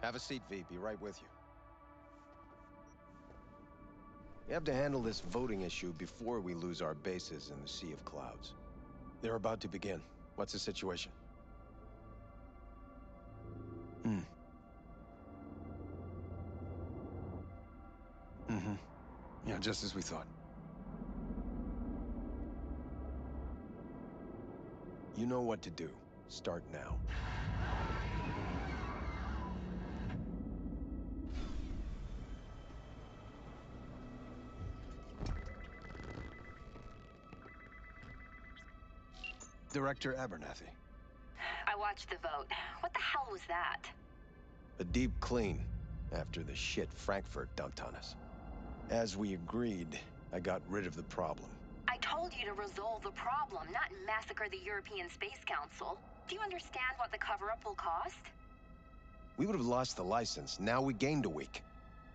Have a seat, V. Be right with you. We have to handle this voting issue before we lose our bases in the Sea of Clouds. They're about to begin. What's the situation? Hmm. Mm-hmm. Yeah, just as we thought. You know what to do. Start now. Director Abernathy. I watched the vote. What the hell was that? A deep clean after the shit Frankfurt dumped on us. As we agreed, I got rid of the problem. I told you to resolve the problem, not massacre the European Space Council. Do you understand what the cover-up will cost? We would have lost the license. Now we gained a week.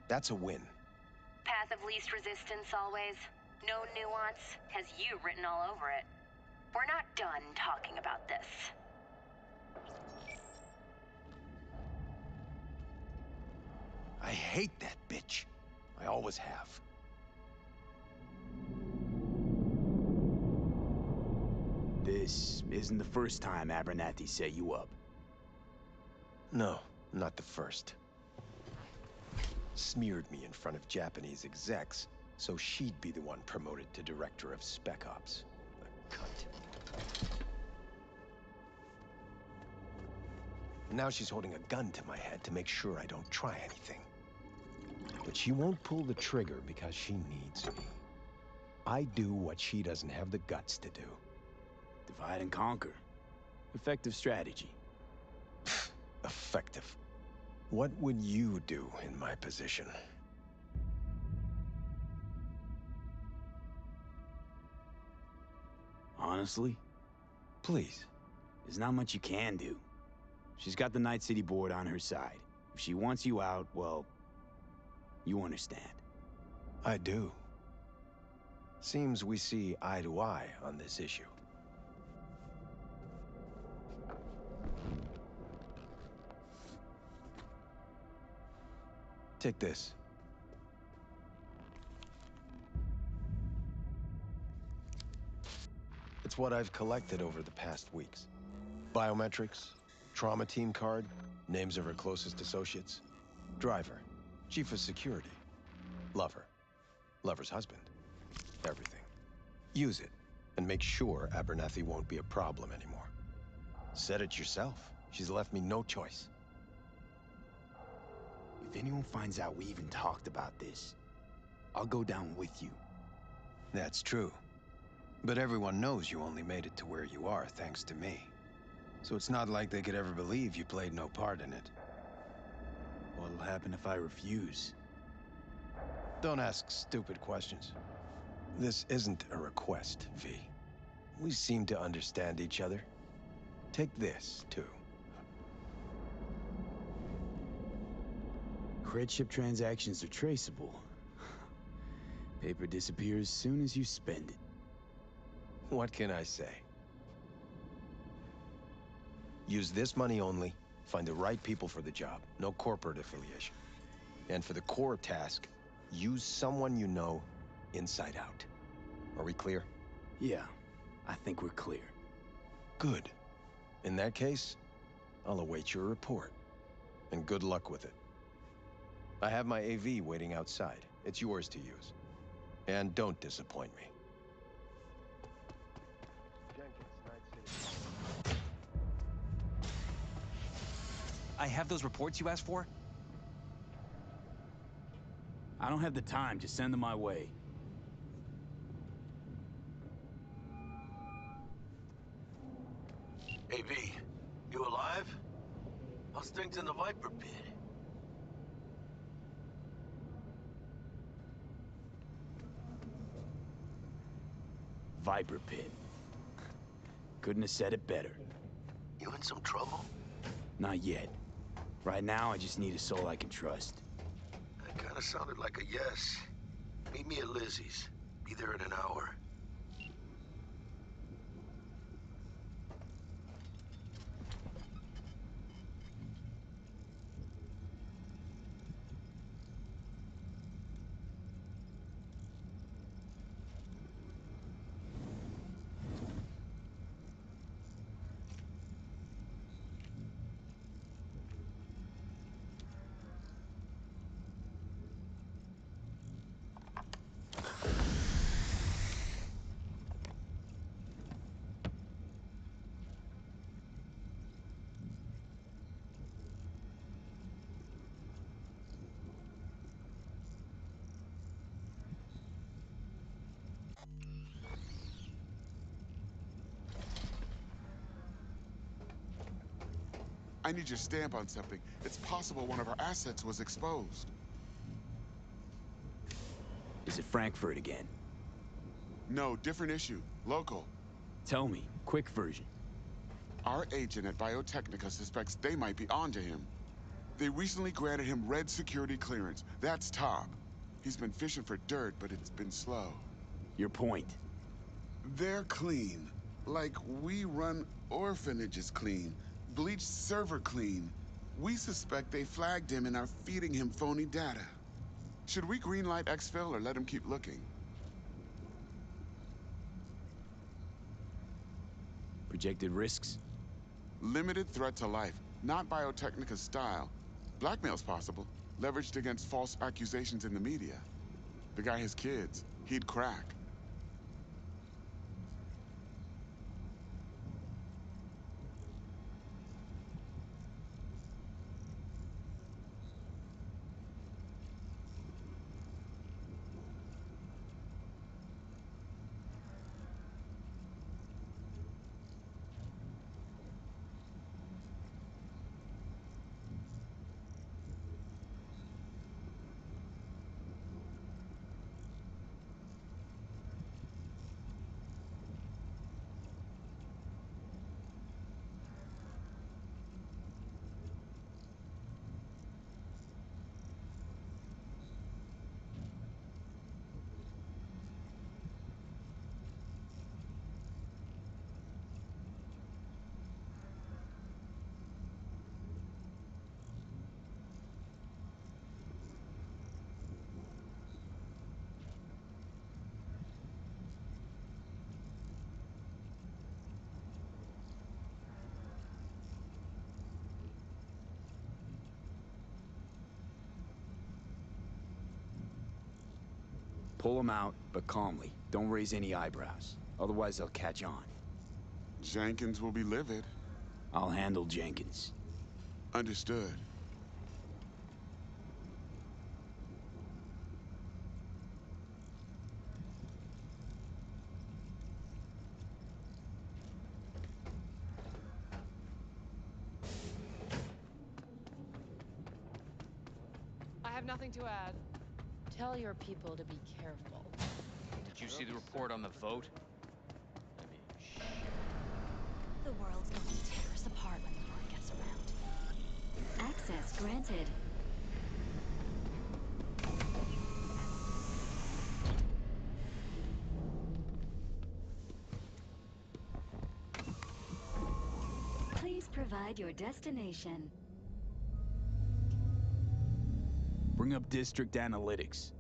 That's a win. Path of least resistance always. No nuance. Has you written all over it. We're not done talking about this. I hate that bitch. I always have. This isn't the first time Abernathy set you up. No, not the first. Smeared me in front of Japanese execs, so she'd be the one promoted to Director of Spec Ops. The cunt. Now she's holding a gun to my head to make sure I don't try anything. But she won't pull the trigger because she needs me. I do what she doesn't have the guts to do. Divide and conquer. Effective strategy. Effective. What would you do in my position? Honestly? Please. There's not much you can do. She's got the Night City board on her side. If she wants you out, well, you understand. I do. Seems we see eye to eye on this issue. Take this. It's what I've collected over the past weeks. Biometrics, trauma team card, names of her closest associates. Driver, chief of security, lover, lover's husband, everything. Use it, and make sure Abernathy won't be a problem anymore. Said it yourself. She's left me no choice. If anyone finds out we even talked about this, I'll go down with you. That's true. But everyone knows you only made it to where you are thanks to me. So it's not like they could ever believe you played no part in it. What'll happen if I refuse? Don't ask stupid questions. This isn't a request, V. We seem to understand each other. Take this, too. Credit ship transactions are traceable. Paper disappears as soon as you spend it. What can I say? Use this money only, find the right people for the job, no corporate affiliation. And for the core task, use someone you know inside out. Are we clear? Yeah, I think we're clear. Good. In that case, I'll await your report. And good luck with it. I have my AV waiting outside. It's yours to use. And don't disappoint me. I have those reports you asked for? I don't have the time, just send them my way. Hey, V, you alive? How's things in the Viper pit? Viper pit. Couldn't have said it better. You in some trouble? Not yet. Right now, I just need a soul I can trust. That kinda sounded like a yes. Meet me at Lizzie's. Be there in an hour. I need your stamp on something. It's possible one of our assets was exposed. Is it Frankfurt again? No, different issue. Local. Tell me, quick version. Our agent at Biotechnica suspects they might be onto him. They recently granted him red security clearance. That's top. He's been fishing for dirt, but it's been slow. Your point? They're clean. Like we run orphanages clean. Bleach server clean. We suspect they flagged him and are feeding him phony data. Should we greenlight exfil or let him keep looking? Projected risks? Limited threat to life. Not Biotechnica's style. Blackmail's possible. Leveraged against false accusations in the media. The guy has kids. He'd crack. Pull them out, but calmly. Don't raise any eyebrows. Otherwise, they'll catch on. Jenkins will be livid. I'll handle Jenkins. Understood. I have nothing to add. Tell your people to be careful. Did you see the report on the vote? I mean, shit. The world's going to tear us apart when the word gets around. Access granted. Please provide your destination. Bring up district analytics.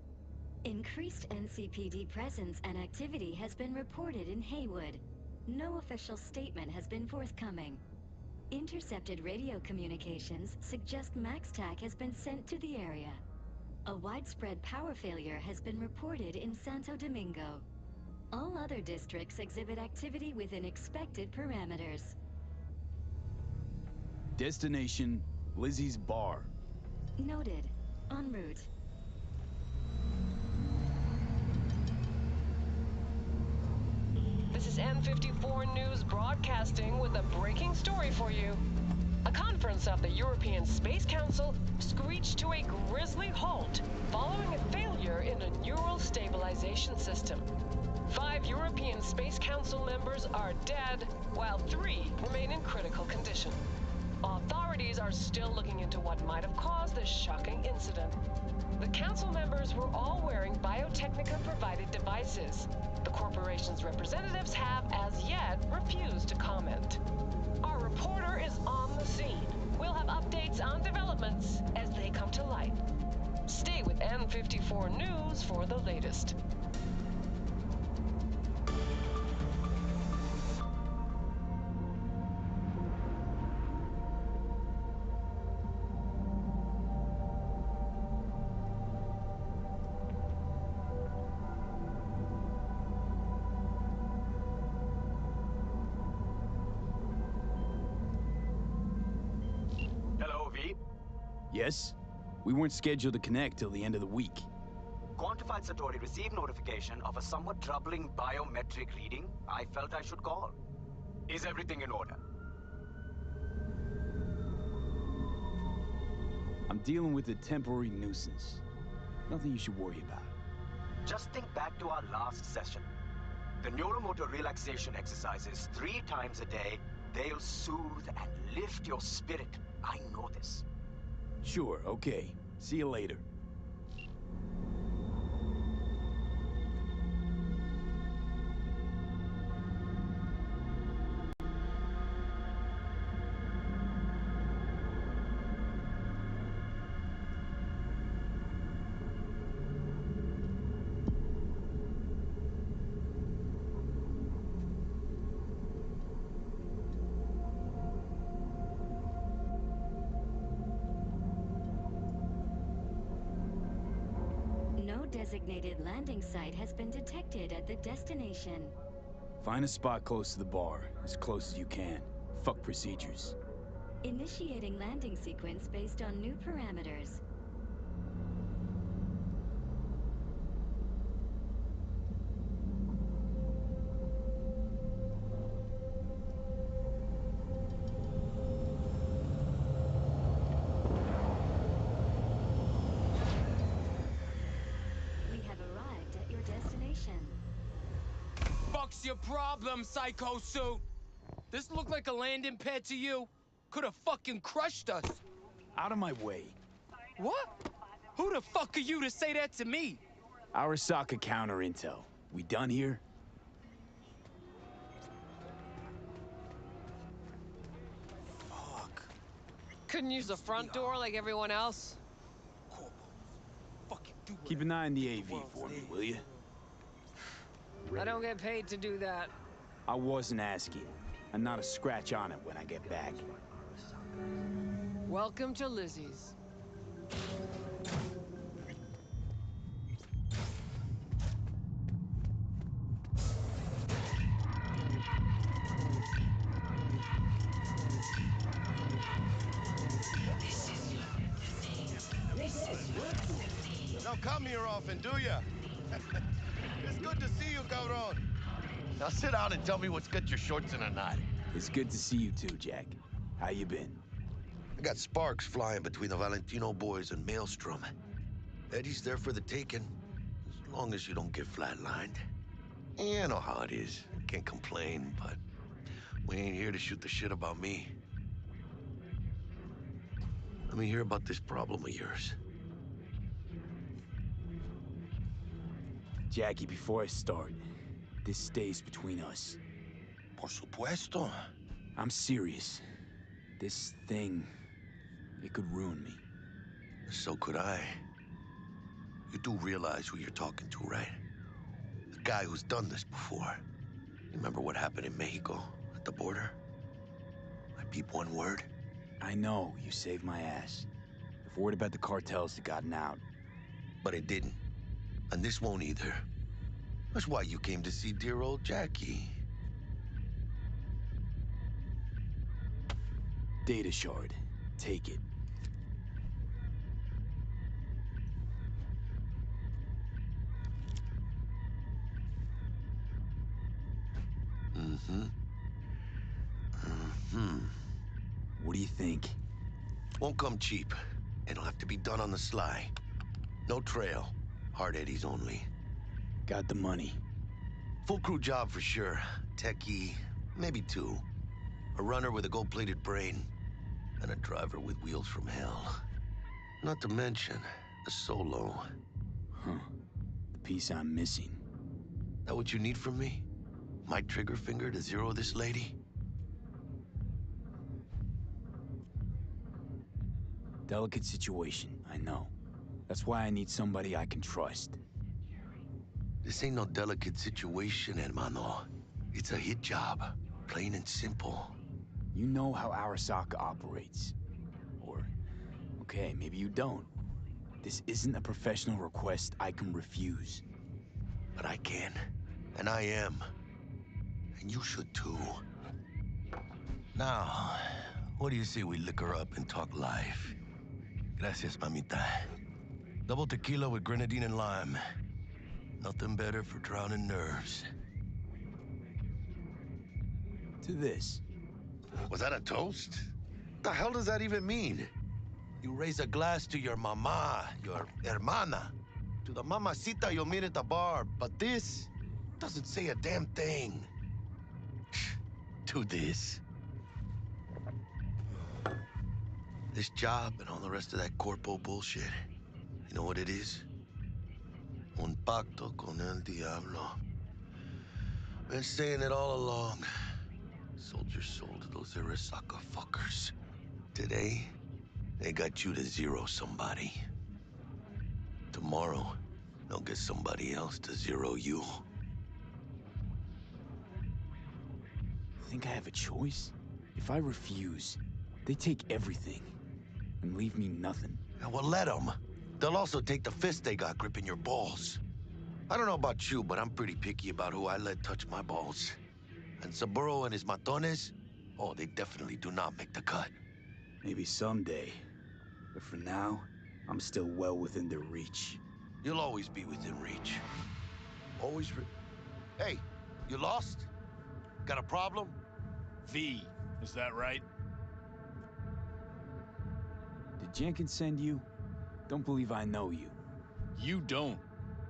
Increased NCPD presence and activity has been reported in Haywood. No official statement has been forthcoming. Intercepted radio communications suggest MaxTac has been sent to the area. A widespread power failure has been reported in Santo Domingo. All other districts exhibit activity within expected parameters. Destination, Lizzie's bar. Noted. En route. This is N54 News broadcasting with a breaking story for you. A conference of the European Space Council screeched to a grisly halt following a failure in a neural stabilization system. 5 European Space Council members are dead, while 3 remain in critical condition. Authorities are still looking into what might have caused this shocking incident. The council members were all wearing Biotechnica-provided devices. The corporation's representatives have, as yet, refused to comment. Our reporter is on the scene. We'll have updates on developments as they come to light. Stay with N54 News for the latest. Yes? We weren't scheduled to connect till the end of the week. Quantified Satori received notification of a somewhat troubling biometric reading. I felt I should call. Is everything in order? I'm dealing with a temporary nuisance. Nothing you should worry about. Just think back to our last session. The neuromotor relaxation exercises 3 times a day, they'll soothe and lift your spirit. I know this. Sure, okay. See you later. No designated landing site has been detected at the destination. Find a spot close to the bar, as close as you can. Fuck procedures. Initiating landing sequence based on new parameters. We have arrived at your destination. Fuck's your problem, Psycho Suit? This look like a landing pad to you? Could have fucking crushed us. Out of my way. What? Who the fuck are you to say that to me? Arasaka counter intel. We done here? Fuck. Couldn't use the front door like everyone else? Keep an eye on the AV for me, will you? I don't get paid to do that. I wasn't asking. And not a scratch on it when I get back. Welcome to Lizzie's. Don't come here often, do ya? It's good to see you, cabron. Now sit down and tell me what's got your shorts in a knot. It's good to see you too, Jack. How you been? I got sparks flying between the Valentino boys and Maelstrom. Eddie's there for the taking, as long as you don't get flatlined. You know how it is. Can't complain, but we ain't here to shoot the shit about me. Let me hear about this problem of yours. Jackie, before I start, this stays between us. Por supuesto. I'm serious. This thing, it could ruin me. So could I. You do realize who you're talking to, right? The guy who's done this before. Remember what happened in Mexico, at the border? I peep one word. I know, you saved my ass. If word about the cartels had gotten out. But it didn't. And this won't either. That's why you came to see dear old Jackie. Data shard. Take it. What do you think? Won't come cheap. It'll have to be done on the sly. No trail. Hard eddies only. Got the money. Full crew job for sure. Techie, maybe 2. A runner with a gold-plated brain. And a driver with wheels from hell. Not to mention, a solo. Huh. The piece I'm missing. That what you need from me? My trigger finger to zero this lady? Delicate situation, I know. That's why I need somebody I can trust. This ain't no delicate situation, hermano. It's a hit job. Plain and simple. You know how Arasaka operates. Or, okay, maybe you don't. This isn't a professional request I can refuse. But I can. And I am. And you should too. Now, what do you say we liquor up and talk life? Gracias, mamita. Double tequila with grenadine and lime. Nothing better for drowning nerves. To this. Was that a toast? What the hell does that even mean? You raise a glass to your mama, your hermana. To the mamacita you'll meet at the bar, but this doesn't say a damn thing. To this. This job and all the rest of that corpo bullshit, you know what it is? Un pacto con el diablo. Been saying it all along. Sold your soul to those Arasaka fuckers. Today, they got you to zero somebody. Tomorrow, they'll get somebody else to zero you. Think I have a choice? If I refuse, they take everything and leave me nothing. Yeah, well, let them. They'll also take the fist they got gripping your balls. I don't know about you, but I'm pretty picky about who I let touch my balls. And Saburo and his matones, oh, they definitely do not make the cut. Maybe someday. But for now, I'm still well within their reach. You'll always be within reach. Always Hey, you lost? Got a problem? V, is that right? Did Jenkins send you? Don't believe I know you. You don't,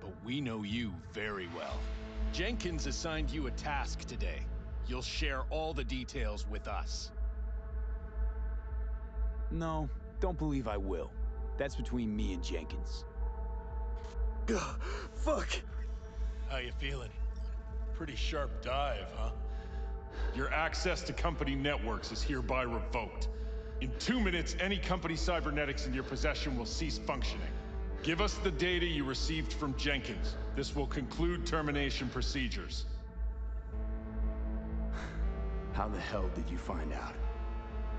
but we know you very well. Jenkins assigned you a task today. You'll share all the details with us. No, don't believe I will. That's between me and Jenkins. Ugh, fuck! How you feeling? Pretty sharp dive, huh? Your access to company networks is hereby revoked. In 2 minutes, any company cybernetics in your possession will cease functioning. Give us the data you received from Jenkins. This will conclude termination procedures. How the hell did you find out?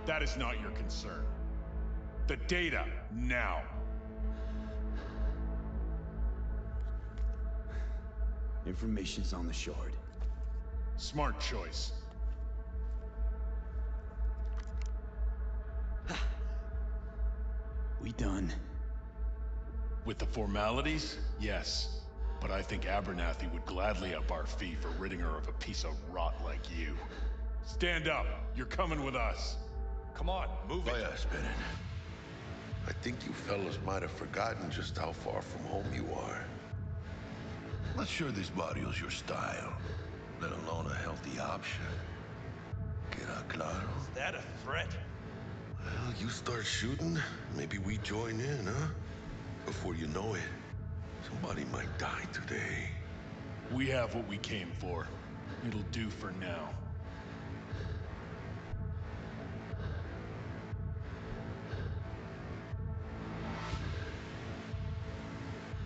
That is not your concern. The data, now. Information's on the shard. Smart choice. We done? With the formalities, yes. But I think Abernathy would gladly up our fee for ridding her of a piece of rot like you. Stand up. You're coming with us. Come on, move it. Oh yeah, spin it. I think you fellas might have forgotten just how far from home you are. Not sure this barrio's your style, let alone a healthy option. Queda claro? Is that a threat? Well, you start shooting, maybe we join in, huh? Before you know it, somebody might die today. We have what we came for. It'll do for now.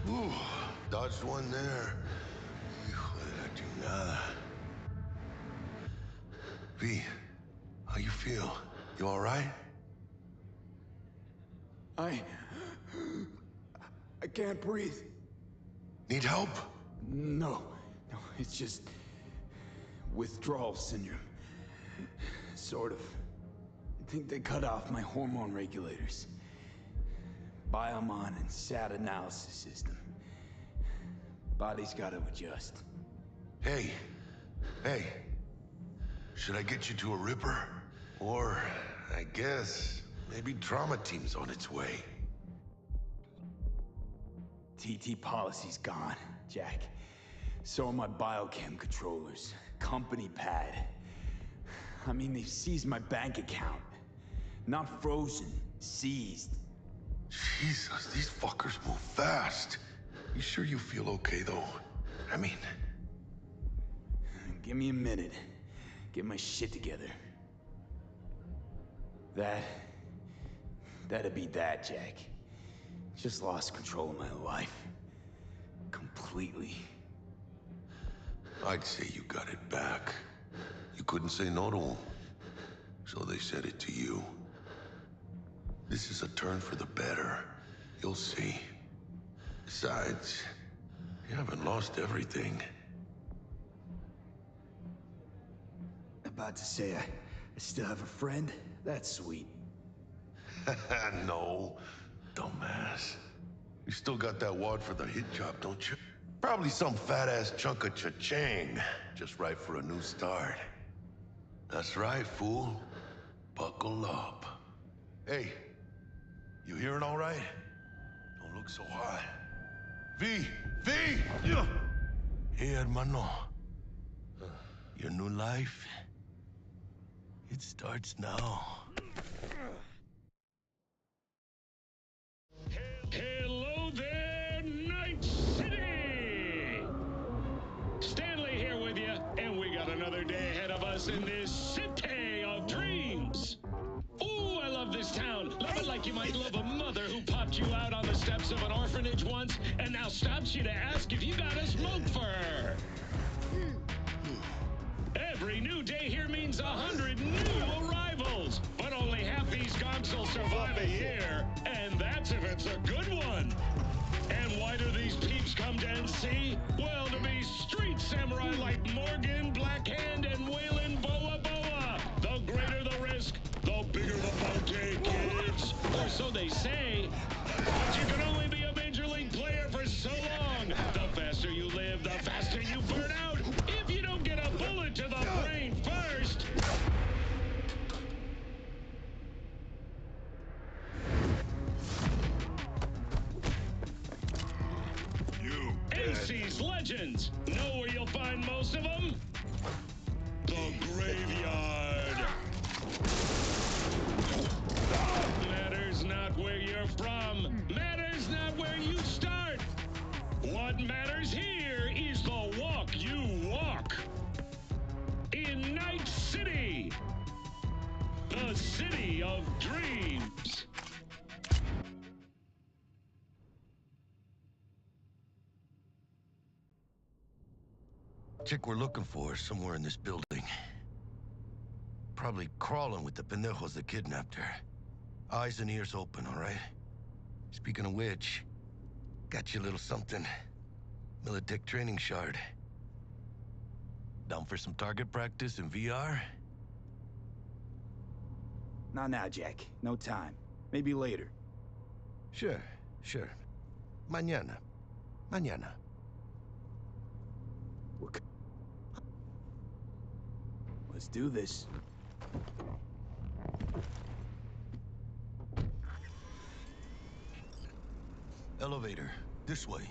Ooh, dodged one there. Hijo de la chingada. V, how you feel? You all right? I can't breathe. Need help? No, it's just withdrawal syndrome. Sort of. I think they cut off my hormone regulators. Biomon and SAT analysis system. Body's gotta adjust. Hey. Should I get you to a Ripper? Or, I guess, maybe trauma team's on its way. TT policy's gone, Jack. So are my biochem controllers. Company pad. I mean, they've seized my bank account. Not frozen, seized. Jesus, these fuckers move fast. You sure you feel okay, though? I mean... Give me a minute. Get my shit together. That'd be that, Jack. Just lost control of my life. Completely. I'd say you got it back. You couldn't say no to them. So they said it to you. This is a turn for the better. You'll see. Besides, you haven't lost everything. About to say I still have a friend? That's sweet. No, dumbass. You still got that wad for the hit job, don't you? Probably some fat-ass chunk of cha-ching. Just right for a new start. That's right, fool. Buckle up. Hey, You hearing all right? Don't look so hot. V! V! Hey, hermano. Your new life, it starts now. Hello there, Night City! Stanley here with you, and we got another day ahead of us in this city of dreams. Ooh, I love this town. Love it like you might love a mother who popped you out on the steps of an orphanage once and now stops you to ask if you got a smoke for her. Every new day here means 100 new arrivals, but only half these gonks will survive a year, and that's if it's a good one. And why do these peeps come to NC? Well, to be street samurai like Morgan, Blackhand, and Waylon Boa Boa. The greater the risk, the bigger the bounty, kids. Or so they say. But you can only be a major league player for so long. The faster you live, the faster you burn out. If you don't get a bullet to the brain first. AC's Legends. Know where you'll find most of them? The graveyard. Matters not where you're from. Matters not where you start. What matters here is the walk you walk. In Night City. The city of dreams. Chick we're looking for is somewhere in this building. Probably crawling with the pendejos that kidnapped her. Eyes and ears open, all right? Speaking of which, got you a little something. Militech training shard. Down for some target practice in VR? Not now, Jack. No time. Maybe later. Sure. Mañana. Let's do this. Elevator. This way.